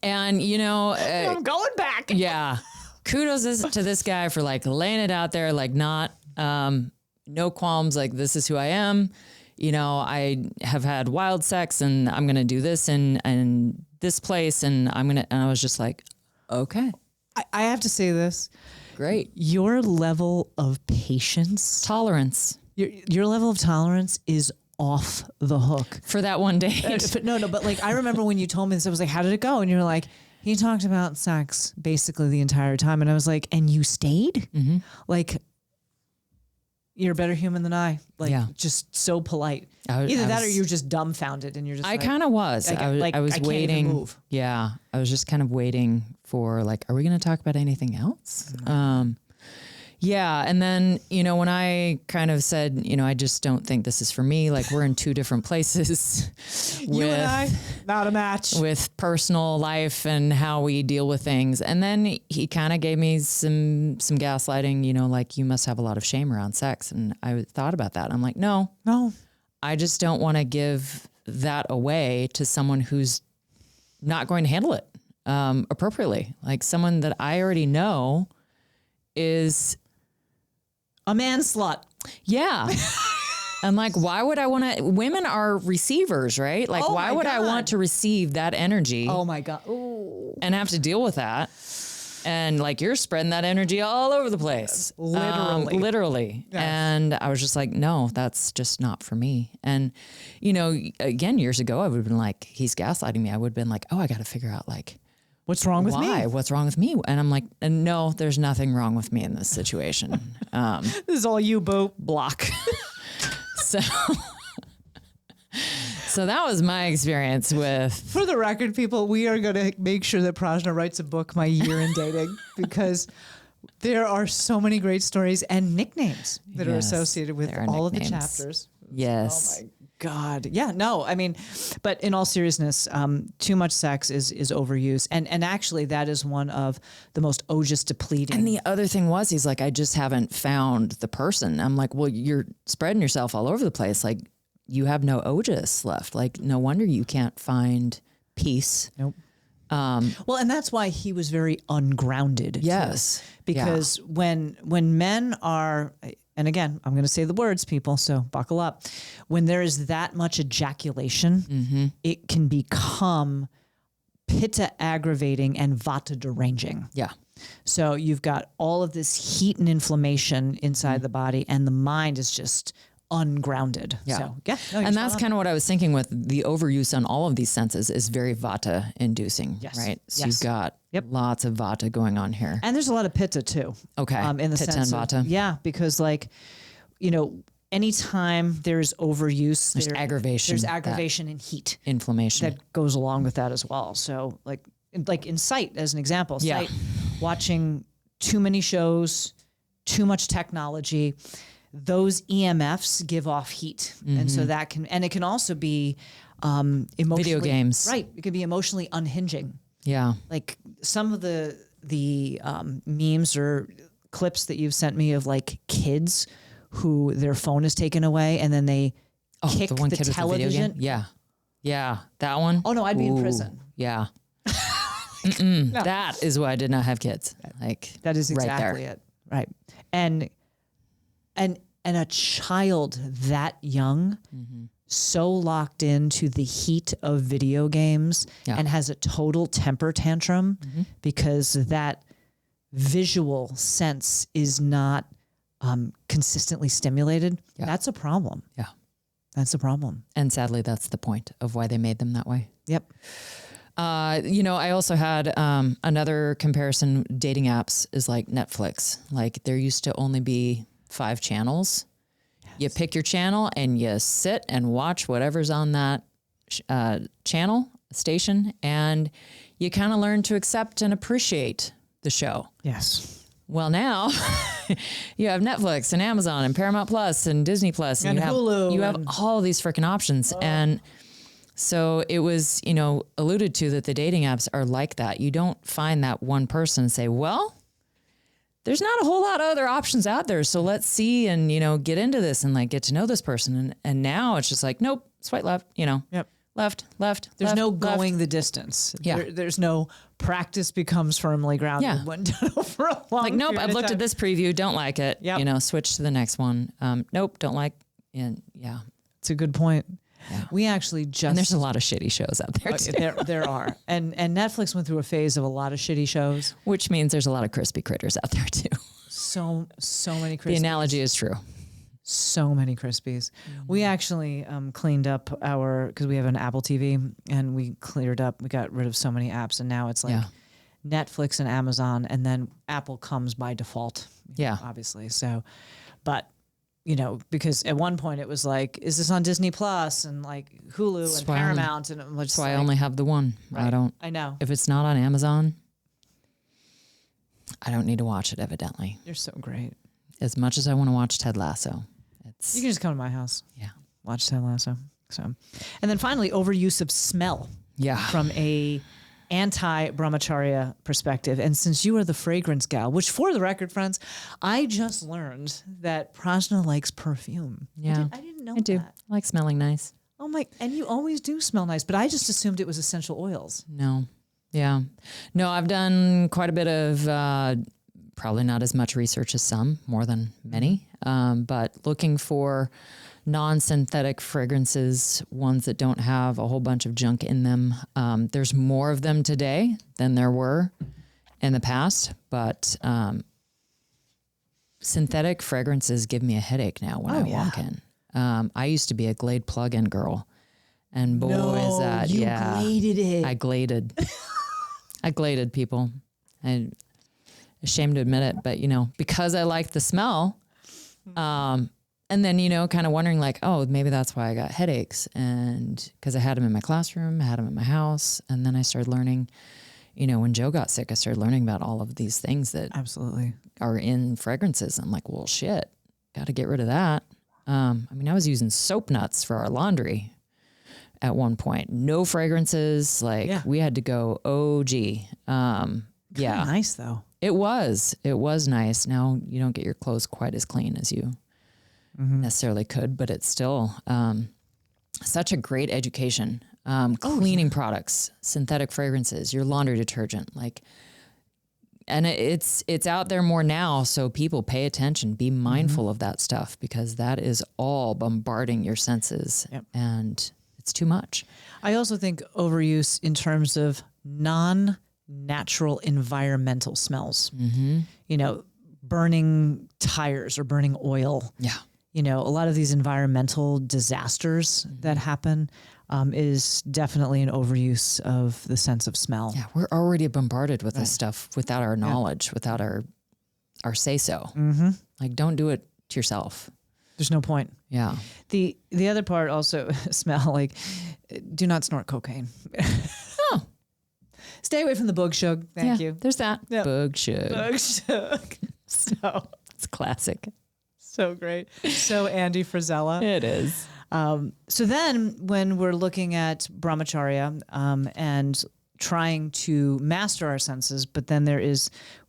I'm going back. Yeah. Kudos to this guy for like laying it out there, like not, no qualms. Like this is who I am. I have had wild sex and I'm going to do this and this place. And and I was just like, okay. I have to say this. Great. Your level of patience, tolerance, your level of tolerance is off the hook for that one date. But like, I remember when you told me this, I was like, how did it go? And you were like, he talked about sex basically the entire time. And I was like, and you stayed? Mm-hmm. Like, you're a better human than I. Like, just so polite. Either that or you're just dumbfounded and you're just I kind of was. I was waiting. Move. Yeah. I was just kind of waiting for like, are we going to talk about anything else? Mm-hmm. Yeah. And then, when I kind of said, I just don't think this is for me. Like we're in two different places. You and I, not a match. With personal life and how we deal with things. And then he kind of gave me some gaslighting, like you must have a lot of shame around sex. And I thought about that. I'm like, no, I just don't want to give that away to someone who's not going to handle it appropriately. Like someone that I already know is a man slut. Yeah. And like, why would I want to, women are receivers, right? Like, why would I want to receive that energy? Oh my God. Ooh. And have to deal with that. And like, you're spreading that energy all over the place. Literally. Yes. And I was just like, no, that's just not for me. And, again, years ago, I would have been like, he's gaslighting me. I would have been like, oh, I got to figure out like, what's wrong with me? What's wrong with me? And I'm like, no, there's nothing wrong with me in this situation. This is all you, boo. Block. So that was my experience with. For the record, people, we are going to make sure that Prajna writes a book, My Year in Dating, because there are so many great stories and nicknames that are associated with all of the chapters. Yes. Oh my God. Yeah, no, I mean, but in all seriousness, too much sex is overuse. And actually that is one of the most ojas depleting. And the other thing was, he's like, I just haven't found the person. I'm like, well, you're spreading yourself all over the place. Like, you have no ojas left. Like, no wonder you can't find peace. Nope. Well, and that's why he was very ungrounded. Yes. Too, because when men are, and again, I'm going to say the words, people, so buckle up. When there is that much ejaculation, it can become pitta aggravating and vata deranging. Yeah. So you've got all of this heat and inflammation inside the body, and the mind is just ungrounded. Yeah. So, yeah. No, And that's kind of what I was thinking with the overuse on all of these senses is very vata inducing, Yes. right? So Yes. you've got lots of vata going on here. And there's a lot of pitta too. Okay. In the Pitta sense and of, vata. yeah, because like, you know, anytime there's overuse, There's aggravation. There's aggravation and heat Inflammation. that goes along with that as well. So like in sight, as an example, Yeah. sight, watching too many shows, too much technology, those EMFs give off heat. And so that can, and it can also be emotionally. Video games. Right. It can be emotionally unhinging. Yeah. Like some of the memes or clips that you've sent me of like kids who their phone is taken away and then they kick the one the kid with the video television. game? Yeah. Yeah. That one? Oh no, I'd be in Ooh, prison. Yeah. That is why I did not have kids. Like That is right exactly there. it. Right. And a child that young, so locked into the heat of video games and has a total temper tantrum because that visual sense is not consistently stimulated. Yeah. That's a problem. Yeah. That's a problem. And sadly, that's the point of why they made them that way. Yep. You know, I also had another comparison. Dating apps is like Netflix. Like there used to only be 5 channels. Yes. You pick your channel and you sit and watch whatever's on that channel station, and you kind of learn to accept and appreciate the show. Yes. Well, now you have Netflix and Amazon and Paramount Plus and Disney Plus And you have Hulu You have and- all these freaking options. And so it was, you know, alluded to that the dating apps are like that. You don't find that one person and say, well, there's not a whole lot of other options out there. So let's see and, you know, get into this and like get to know this person. And now it's just like, nope, swipe left, you know, Yep. left. There's left, no left. going the distance. Yeah. There's no practice becomes firmly grounded Yeah. when done over a long Like, nope, period I've of looked time. at this preview. Don't like it. Yep. You know, switch to the next one. Nope, don't like. And yeah. It's a good point. Yeah. We actually just And there's a lot of shitty shows out there too. there are. And Netflix went through a phase of a lot of shitty shows. Which means there's a lot of crispy critters out there too. So many The Krispies. analogy is true. So many Krispies. We actually cleaned up because we have an Apple TV and we got rid of so many apps, and now it's like Netflix and Amazon, and then Apple comes by default. Yeah. Obviously. So, but you know, because at one point it was like, is this on Disney Plus and like Hulu and why Paramount? And it was That's why I only have the one. Right. I know. If it's not on Amazon, I don't need to watch it, evidently. You're so great. As much as I want to watch Ted Lasso. You can just come to my house. Yeah. Watch Ted Lasso. So, and then finally, overuse of smell. Yeah. From a anti-Brahmacharya perspective. And since you are the fragrance gal, which for the record, friends, I just learned that Prajna likes perfume. Yeah. I didn't know I do. that. I like smelling nice. Oh my, and you always do smell nice, but I just assumed it was essential oils. No. Yeah. No, I've done quite a bit of, probably not as much research as some, more than many, but looking for non-synthetic fragrances, ones that don't have a whole bunch of junk in them. There's more of them today than there were in the past, but synthetic fragrances give me a headache now when I walk in. I used to be a Glade plug-in girl, and boy, is that gladed it. I gladed. I gladed, people. I'm ashamed to admit it, but you know, because I like the smell, and then, you know, kind of wondering like, oh, maybe that's why I got headaches. And because I had them in my classroom, I had them at my house. And then I started learning, you know, when Joe got sick, I started learning about all of these things that Absolutely. are in fragrances. I'm like, well, shit, got to get rid of that. I was using soap nuts for our laundry at one point. No fragrances. We had to go OG. Yeah. Nice though. It was nice. Now you don't get your clothes quite as clean as you necessarily could, but it's still, such a great education. Cleaning products, synthetic fragrances, your laundry detergent, and it's out there more now. So people pay attention, be mindful of that stuff, because that is all bombarding your senses and it's too much. I also think overuse in terms of non-natural environmental smells, burning tires or burning oil. Yeah. A lot of these environmental disasters that happen is definitely an overuse of the sense of smell. Yeah, we're already bombarded with this stuff without our knowledge, without our say-so. Don't do it to yourself. There's no point. Yeah. The other part also, smell, do not snort cocaine. Oh. Stay away from the bug shug. Thank you. There's that. Yep. Bug shug. Bug shug. So It's classic. So great. So Andy Frisella. It is. So then when we're looking at Brahmacharya and trying to master our senses, but then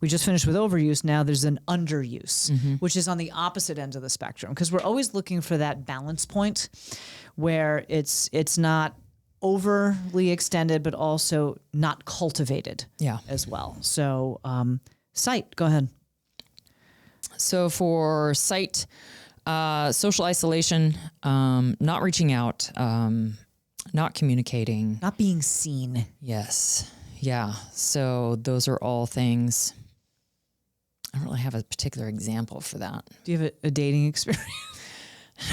we just finished with overuse. Now there's an underuse, which is on the opposite end of the spectrum, because we're always looking for that balance point where it's not overly extended, but also not cultivated as well. So sight, go ahead. So for sight, social isolation, not reaching out, not communicating. Not being seen. Yes. Yeah. So those are all things. I don't really have a particular example for that. Do you have a dating experience?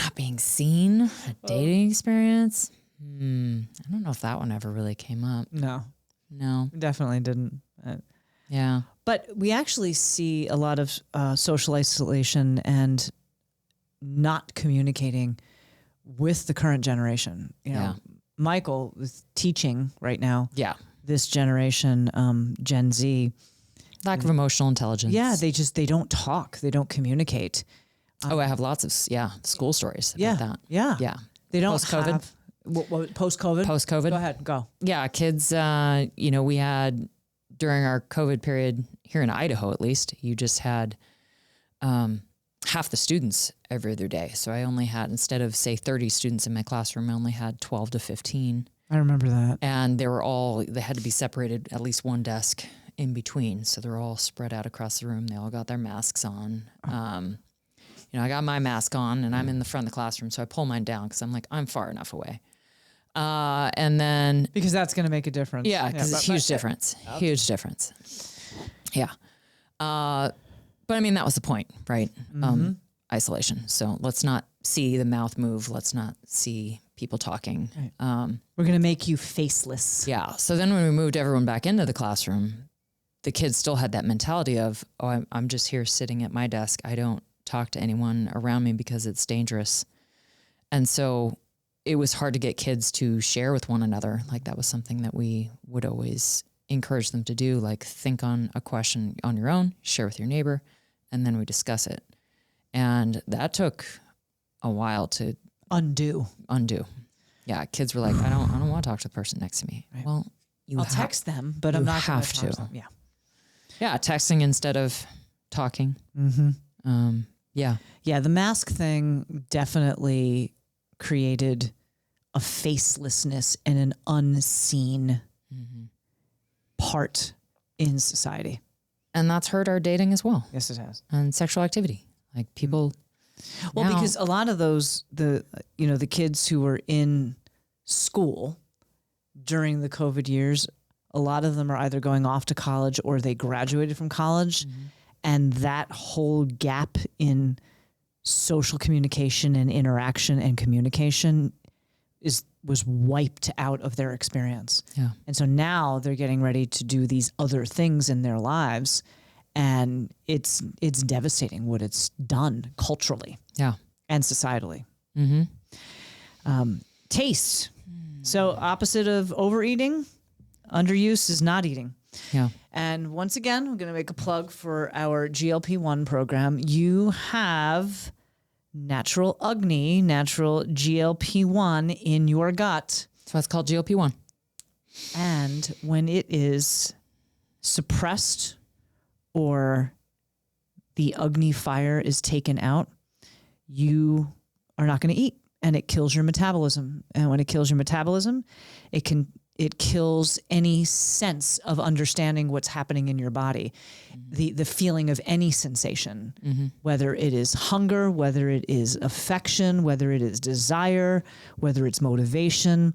Not being seen, a dating experience. I don't know if that one ever really came up. No, definitely didn't. Yeah. But we actually see a lot of social isolation and not communicating with the current generation. Michael is teaching right now. Yeah. This generation, Gen Z. Lack of emotional intelligence. Yeah, they don't talk. They don't communicate. I have lots of school stories about that. Yeah. Yeah. They don't Post-COVID. have post-COVID. Post-COVID. Go ahead. Go. Yeah, kids. We had during our COVID period here in Idaho, at least, you just had half the students every other day. So I only had, instead of say 30 students in my classroom, I only had 12 to 15. I remember that. And they had to be separated at least one desk in between. So they're all spread out across the room. They all got their masks on. I got my mask on and I'm in the front of the classroom. So I pull mine down because I'm like, I'm far enough away. And then. Because that's going to make a difference. Yeah, because it's huge difference. Okay. Huge difference. Yeah. But I mean, that was the point, right? Isolation. So let's not see the mouth move. Let's not see people talking. Right. We're going to make you faceless. Yeah. So then when we moved everyone back into the classroom, the kids still had that mentality of, I'm just here sitting at my desk. I don't talk to anyone around me because it's dangerous. And so it was hard to get kids to share with one another. Like that was something that we would always encourage them to do. Like think on a question on your own, share with your neighbor, and then we discuss it. And that took a while to undo. Yeah. Kids were like, I don't want to talk to the person next to me. Right. Well, I'll text them, but I'm not going to talk to them. Yeah. Yeah. Texting instead of talking. Yeah. Yeah. The mask thing definitely created a facelessness and an unseen part in society. And that's hurt our dating as well. Yes, it has. And sexual activity. Like people. Well, because a lot of those, the kids who were in school during the COVID years, a lot of them are either going off to college or they graduated from college. And that whole gap in social communication and interaction and communication was wiped out of their experience. Yeah. And so now they're getting ready to do these other things in their lives. And it's devastating what it's done culturally. Yeah. And societally. Taste. So opposite of overeating, underuse is not eating. Yeah. And once again, we're going to make a plug for our GLP1 program. You have natural Agni, natural GLP-1 in your gut. That's why it's called GLP-1. And when it is suppressed or the Agni fire is taken out, you are not going to eat, and it kills your metabolism. And when it kills your metabolism, it kills any sense of understanding what's happening in your body, the feeling of any sensation, whether it is hunger, whether it is affection, whether it is desire, whether it's motivation.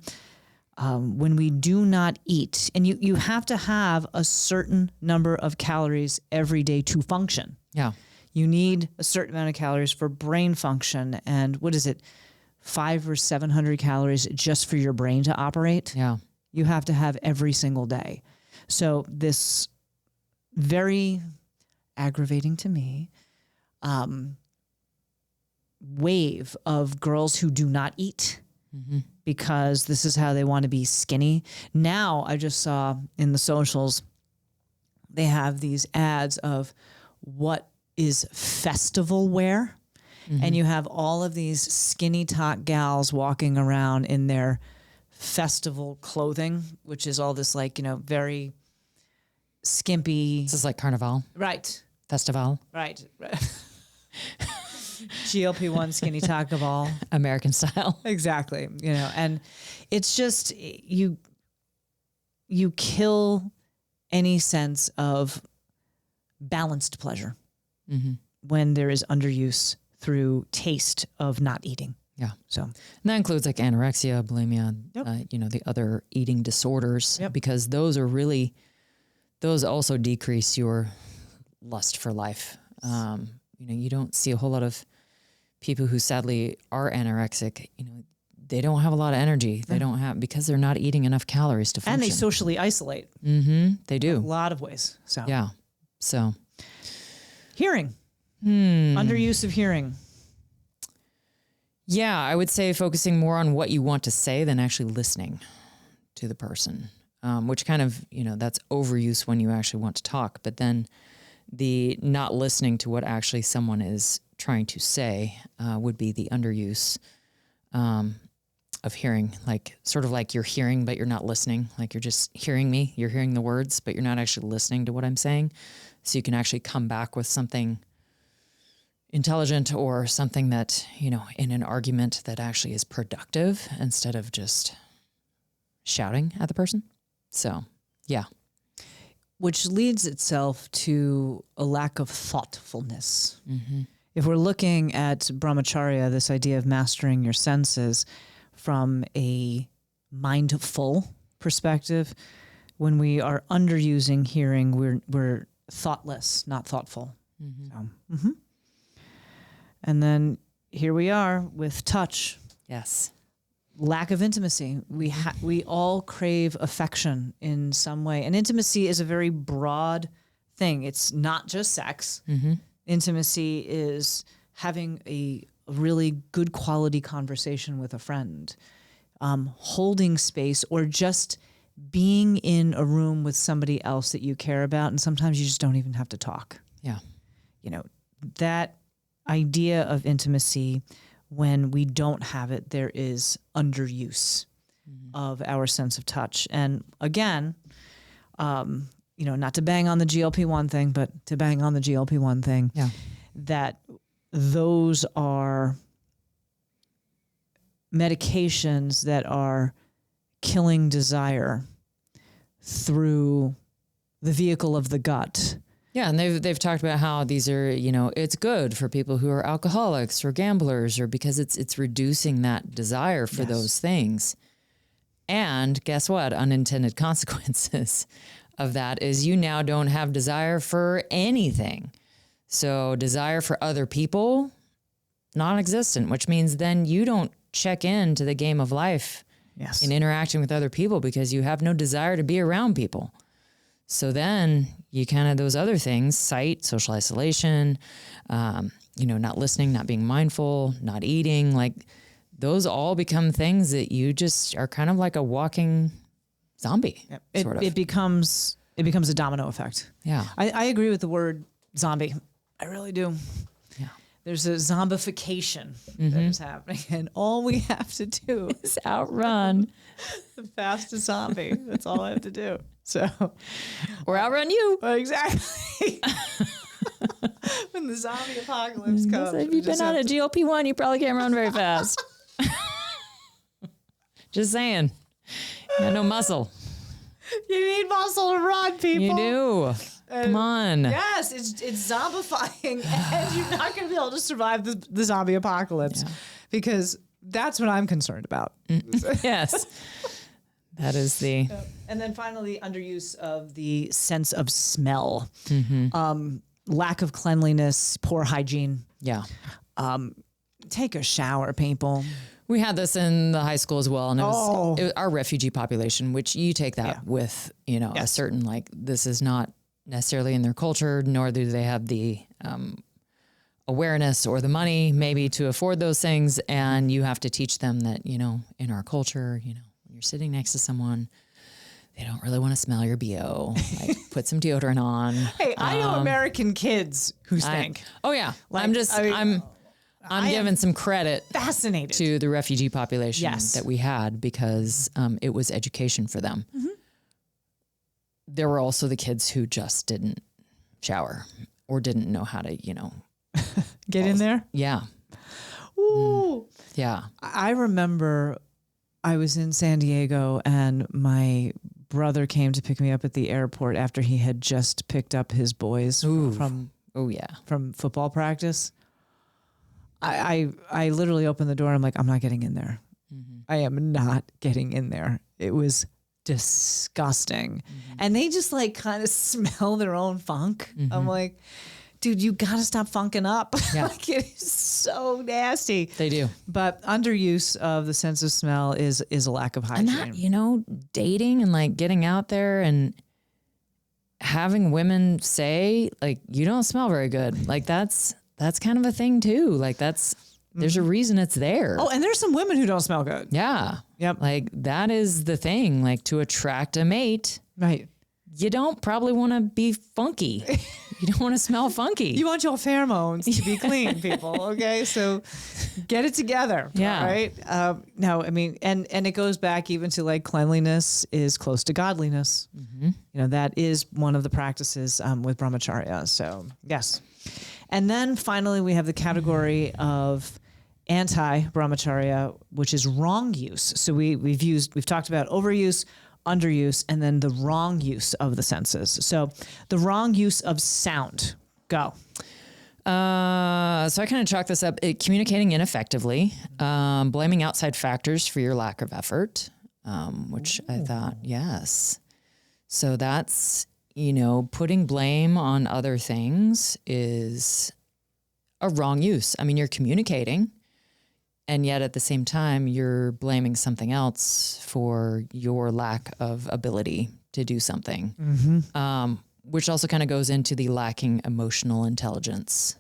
When we do not eat, and you have to have a certain number of calories every day to function. Yeah. You need a certain amount of calories for brain function. And what is it? 500 or 700 calories just for your brain to operate. Yeah. You have to have every single day. So this very aggravating to me wave of girls who do not eat because this is how they want to be skinny. Now I just saw in the socials, they have these ads of what is festival wear. And you have all of these skinny tot gals walking around in their festival clothing, which is all this like, very skimpy. This is like Carnival. Right. Festival. Right. GLP-1 skinny tot ball. American style. Exactly. And it's just, you kill any sense of balanced pleasure when there is underuse through taste of not eating. Yeah. So And that includes like anorexia, bulimia, Yep. the other eating disorders, Yep. because those also decrease your lust for life. You don't see a whole lot of people who sadly are anorexic. They don't have a lot of energy. They don't have, because they're not eating enough calories to function. and they socially isolate They a do. lot of ways. So Yeah. So hearing, underuse of hearing. yeah, I would say focusing more on what you want to say than actually listening to the person, which kind of, that's overuse when you actually want to talk. But then the not listening to what actually someone is trying to say would be the underuse of hearing, like sort of like you're hearing, but you're not listening. Like you're just hearing me, you're hearing the words, but you're not actually listening to what I'm saying. So you can actually come back with something intelligent or something that, in an argument that actually is productive instead of just shouting at the person. So, yeah. Which leads itself to a lack of thoughtfulness. If we're looking at Brahmacharya, this idea of mastering your senses from a mindful perspective, when we are underusing hearing, we're thoughtless, not thoughtful. So, And then here we are with touch. Yes. Lack of intimacy. We all crave affection in some way. And intimacy is a very broad thing. It's not just sex. Intimacy is having a really good quality conversation with a friend, holding space, or just being in a room with somebody else that you care about. And sometimes you just don't even have to talk. Yeah. That idea of intimacy, when we don't have it, there is underuse of our sense of touch. And again, not to bang on the GLP-1 thing, but to bang on the GLP-1 thing, that those are medications that are killing desire through the vehicle of the gut. Yeah, and they've talked about how these are, it's good for people who are alcoholics or gamblers, or because it's reducing that desire for those things. And guess what? Unintended consequences of that is you now don't have desire for anything. So desire for other people, non-existent, which means then you don't check into the game of life in interacting with other people because you have no desire to be around people. So then you kind of, those other things, sight, social isolation, not listening, not being mindful, not eating, like those all become things that you just are kind of like a walking zombie. Sort of. It becomes a domino effect. Yeah. I agree with the word zombie. I really do. Yeah. there's a zombification that is happening, and all we have to do It's outrun the fastest zombie. That's all I have to do. So, or outrun you. exactly. When the zombie apocalypse comes, If you've been on a GLP-1, you probably can't run very fast. Just saying. You got no muscle. you need muscle to run, people. You do. Come on. Yes, it's zombifying, and you're not going to be able to survive the zombie apocalypse because that's what I'm concerned about. Yes. That is the... And then finally, underuse of the sense of smell, lack of cleanliness, poor hygiene. Yeah. Take a shower, people. We had this in the high school as well. And it was our refugee population, which you take that with, a certain, this is not necessarily in their culture, nor do they have the awareness or the money maybe to afford those things. And you have to teach them that, in our culture, when you're sitting next to someone, they don't really want to smell your BO. Like, put some deodorant on. Hey, I know American kids who stink. I'm giving some credit Fascinated. to the refugee population Yes. that we had because it was education for them. There were also the kids who just didn't shower or didn't know how to, Get in there. yeah. Ooh. Yeah. I remember I was in San Diego and my brother came to pick me up at the airport after he had just picked up his boys from football practice. I literally opened the door and I'm like, I'm not getting in there. I am not getting in there. It was disgusting. And they just kind of smell their own funk. I'm like, dude, you got to stop funking up. Yeah. It is so nasty. They do. But underuse of the sense of smell is a lack of hygiene. And that, dating and getting out there and having women say you don't smell very good. That's kind of a thing too. There's a reason it's there. Oh, and there's some women who don't smell good. Yeah. Yep. That is the thing. To attract a mate, Right. you don't probably want to be funky. You don't want to smell funky. You want your pheromones to be clean, people. Okay. So get it together. Yeah. Right. No, I mean, and it goes back even to cleanliness is close to godliness. That is one of the practices with Brahmacharya. So yes. And then finally, we have the category of anti-Brahmacharya, which is wrong use. So we've talked about overuse, underuse, and then the wrong use of the senses. So the wrong use of sound. Go. So I kind of chalk this up. Communicating ineffectively, blaming outside factors for your lack of effort, which I thought, yes. So that's, putting blame on other things is a wrong use. I mean, you're communicating, and yet at the same time, you're blaming something else for your lack of ability to do something, which also kind of goes into the lacking emotional intelligence,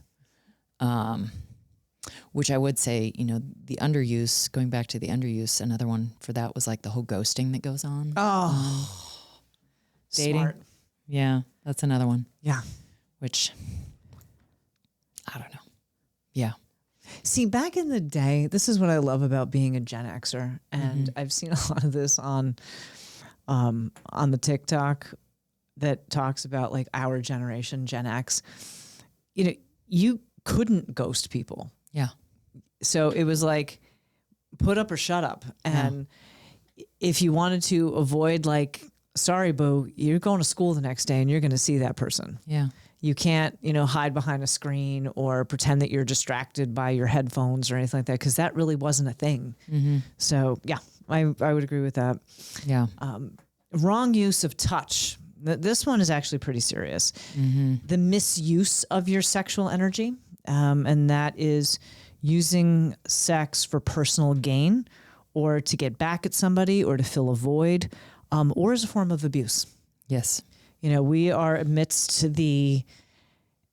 which I would say, the underuse, going back to the underuse, another one for that was the whole ghosting that goes on. Dating. Smart. Yeah, that's another one. Yeah. Which, I don't know. Yeah. See, back in the day, this is what I love about being a Gen Xer, and I've seen a lot of this on the TikTok that talks about our generation, Gen X. You couldn't ghost people. Yeah. So it was put up or shut up. And if you wanted to avoid sorry, boo, you're going to school the next day and you're going to see that person. Yeah. You can't, hide behind a screen or pretend that you're distracted by your headphones or anything like that, because that really wasn't a thing. So yeah, I would agree with that. Yeah. Wrong use of touch. This one is actually pretty serious. The misuse of your sexual energy. And that is using sex for personal gain or to get back at somebody or to fill a void, or as a form of abuse. Yes. We are amidst the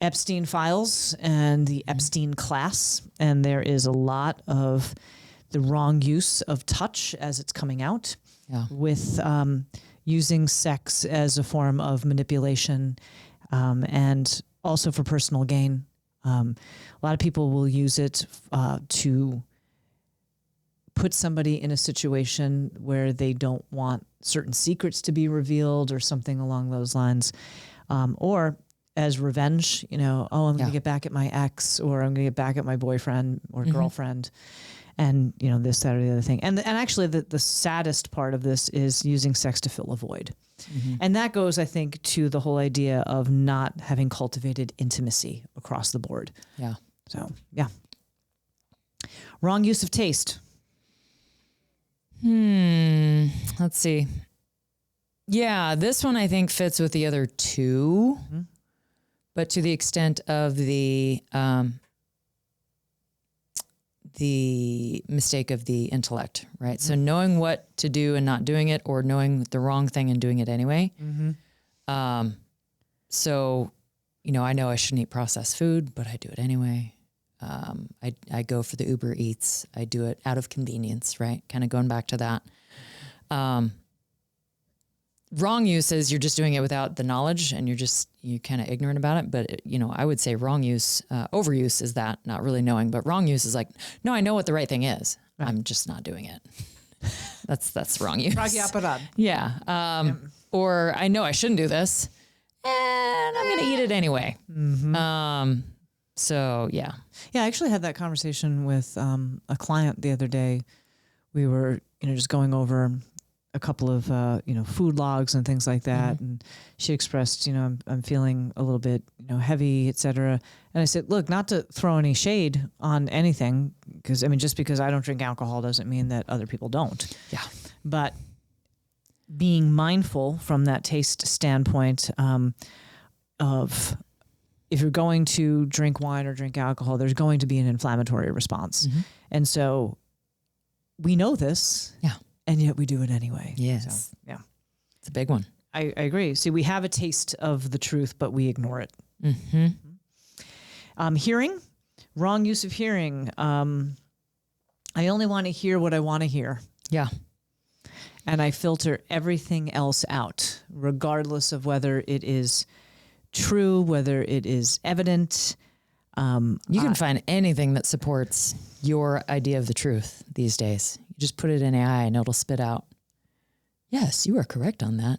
Epstein files and the Epstein class, and there is a lot of the wrong use of touch as it's coming out with using sex as a form of manipulation and also for personal gain. A lot of people will use it to put somebody in a situation where they don't want certain secrets to be revealed or something along those lines. Or as revenge, I'm going to get back at my ex, or I'm going to get back at my boyfriend or girlfriend. And, this, that, or the other thing. And actually the saddest part of this is using sex to fill a void. And that goes, I think, to the whole idea of not having cultivated intimacy across the board. Yeah. So, yeah. Wrong use of taste. Let's see. Yeah, this one I think fits with the other two, but to the extent of the mistake of the intellect, right? So knowing what to do and not doing it, or knowing the wrong thing and doing it anyway. So, I know I shouldn't eat processed food, but I do it anyway. I go for the Uber Eats. I do it out of convenience, right? Kind of going back to that. Wrong use is you're just doing it without the knowledge, and you're kind of ignorant about it. But, I would say wrong use, overuse is that, not really knowing, but wrong use is like, no, I know what the right thing is. Right. I'm just not doing it. That's wrong use. Yeah. Or I know I shouldn't do this, and I'm going to eat it anyway. So yeah. Yeah. I actually had that conversation with, a client the other day. We were, just going over a couple of, food logs and things like that. And she expressed, I'm feeling a little bit, heavy, et cetera. And I said, look, not to throw any shade on anything, because just because I don't drink alcohol doesn't mean that other people don't. Yeah. But being mindful from that taste standpoint, of if you're going to drink wine or drink alcohol, there's going to be an inflammatory response. And so we know this. Yeah. And yet we do it anyway. Yes. So, yeah. It's a big one. I agree. See, we have a taste of the truth, but we ignore it. Hearing, wrong use of hearing. I only want to hear what I want to hear. Yeah. And I filter everything else out, regardless of whether it is true, whether it is evident. You can find anything that supports your idea of the truth these days. You just put it in AI and it'll spit out, yes, you are correct on that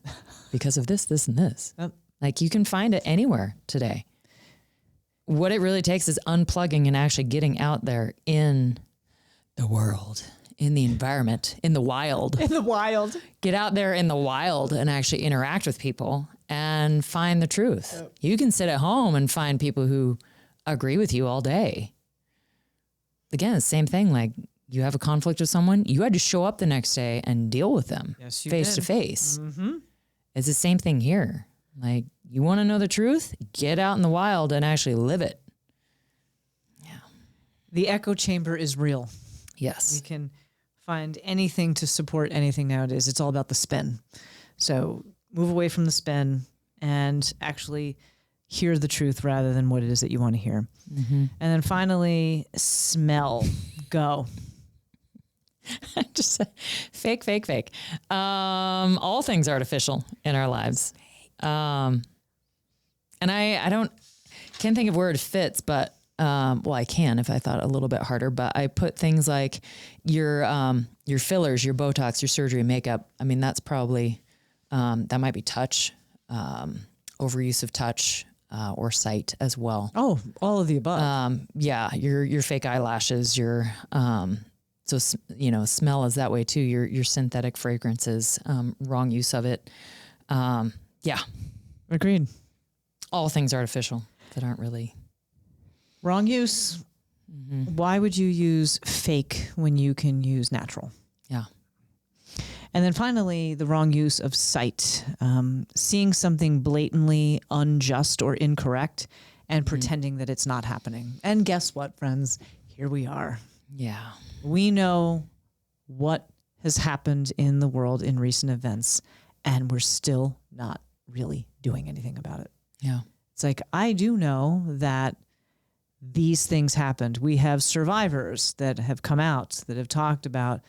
because of this, this, and this. Like, you can find it anywhere today. What it really takes is unplugging and actually getting out there in the world, in the environment, in the wild. In the wild. Get out there in the wild and actually interact with people and find the truth. You can sit at home and find people who agree with you all day. Again, same thing. Like, you have a conflict with someone, you had to show up the next day and deal with them face to face. It's the same thing here. Like, you want to know the truth? Get out in the wild and actually live it. Yeah. The echo chamber is real. Yes. You can find anything to support anything nowadays. It's all about the spin. So move away from the spin and actually hear the truth rather than what it is that you want to hear. And then finally, smell. Go. Just fake. All things artificial in our lives. And I can't think of where it fits, but, well, I can if I thought a little bit harder, but I put things like your fillers, your Botox, your surgery, makeup. I mean, that's probably, that might be touch, overuse of touch, or sight as well. Oh, all of the above. Yeah. Your fake eyelashes, your, so, smell is that way too. Your synthetic fragrances, wrong use of it. Yeah. Agreed. All things artificial that aren't really. Wrong use. Why would you use fake when you can use natural? Yeah. And then finally, the wrong use of sight. Seeing something blatantly unjust or incorrect and pretending that it's not happening. And guess what, friends? Here we are. Yeah. We know what has happened in the world in recent events, and we're still not really doing anything about it. Yeah. It's like, I do know that these things happened. We have survivors that have come out that have talked about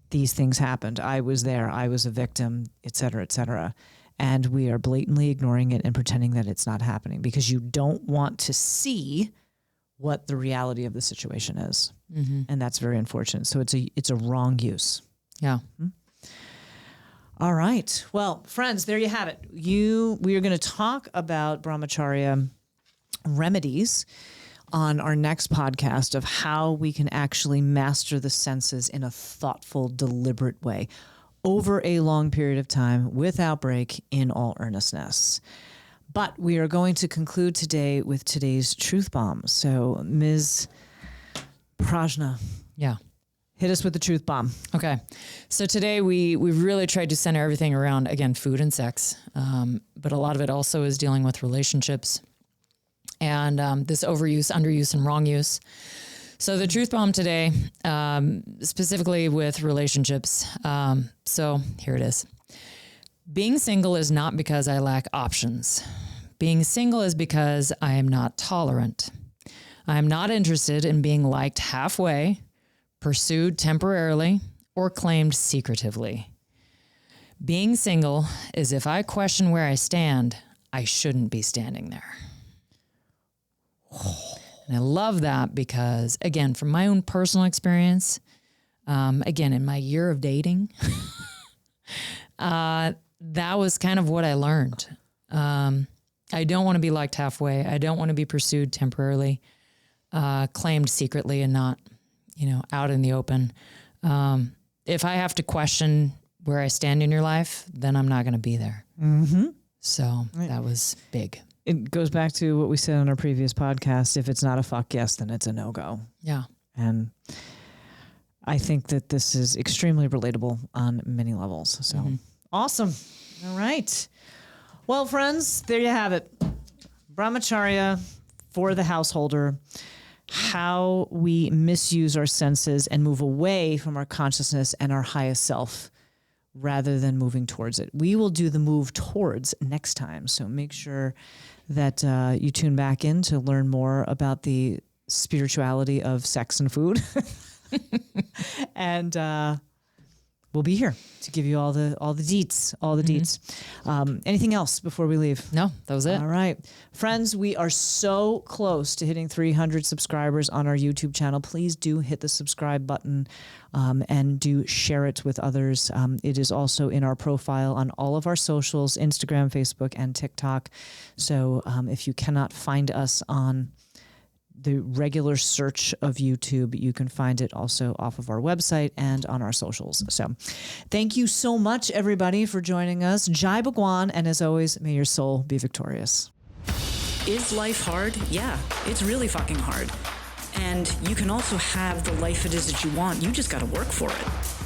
these things happened. I was there. I was a victim, et cetera, et cetera. And we are blatantly ignoring it and pretending that it's not happening because you don't want to see what the reality of the situation is. And that's very unfortunate. So it's a wrong use. Yeah. All right. Well, friends, there you have it. We are going to talk about Brahmacharya remedies on our next podcast of how we can actually master the senses in a thoughtful, deliberate way over a long period of time without break in all earnestness. But we are going to conclude today with today's truth bomb. So, Ms. Prajna, Yeah. hit us with the truth bomb. Okay. So today we've really tried to center everything around, again, food and sex. But a lot of it also is dealing with relationships and this overuse, underuse, and wrong use. So the truth bomb today, specifically with relationships. So here it is. Being single is not because I lack options. Being single is because I am not tolerant. I am not interested in being liked halfway, pursued temporarily, or claimed secretively. Being single is if I question where I stand, I shouldn't be standing there. And I love that because, again, from my own personal experience, again, in my year of dating, that was kind of what I learned. I don't want to be liked halfway. I don't want to be pursued temporarily, claimed secretly and not, out in the open. If I have to question where I stand in your life, then I'm not going to be there. So that was big. It goes back to what we said on our previous podcast. If it's not a fuck yes, then it's a no-go. Yeah. And I think that this is extremely relatable on many levels. So awesome. All right. Well, friends, there you have it. Brahmacharya for the householder. How we misuse our senses and move away from our consciousness and our highest self rather than moving towards it. We will do the move towards next time. So make sure that you tune back in to learn more about the spirituality of sex and food. And we'll be here to give you all the deets, deets. Anything else before we leave? No, that was it. All right. Friends, we are so close to hitting 300 subscribers on our YouTube channel. Please do hit the subscribe button and do share it with others. It is also in our profile on all of our socials, Instagram, Facebook, and TikTok. So if you cannot find us on the regular search of YouTube, you can find it also off of our website and on our socials. So thank you so much, everybody, for joining us. Jai Bhagwan, and as always, may your soul be victorious. Is life hard? Yeah, it's really fucking hard. And you can also have the life it is that you want. You just got to work for it.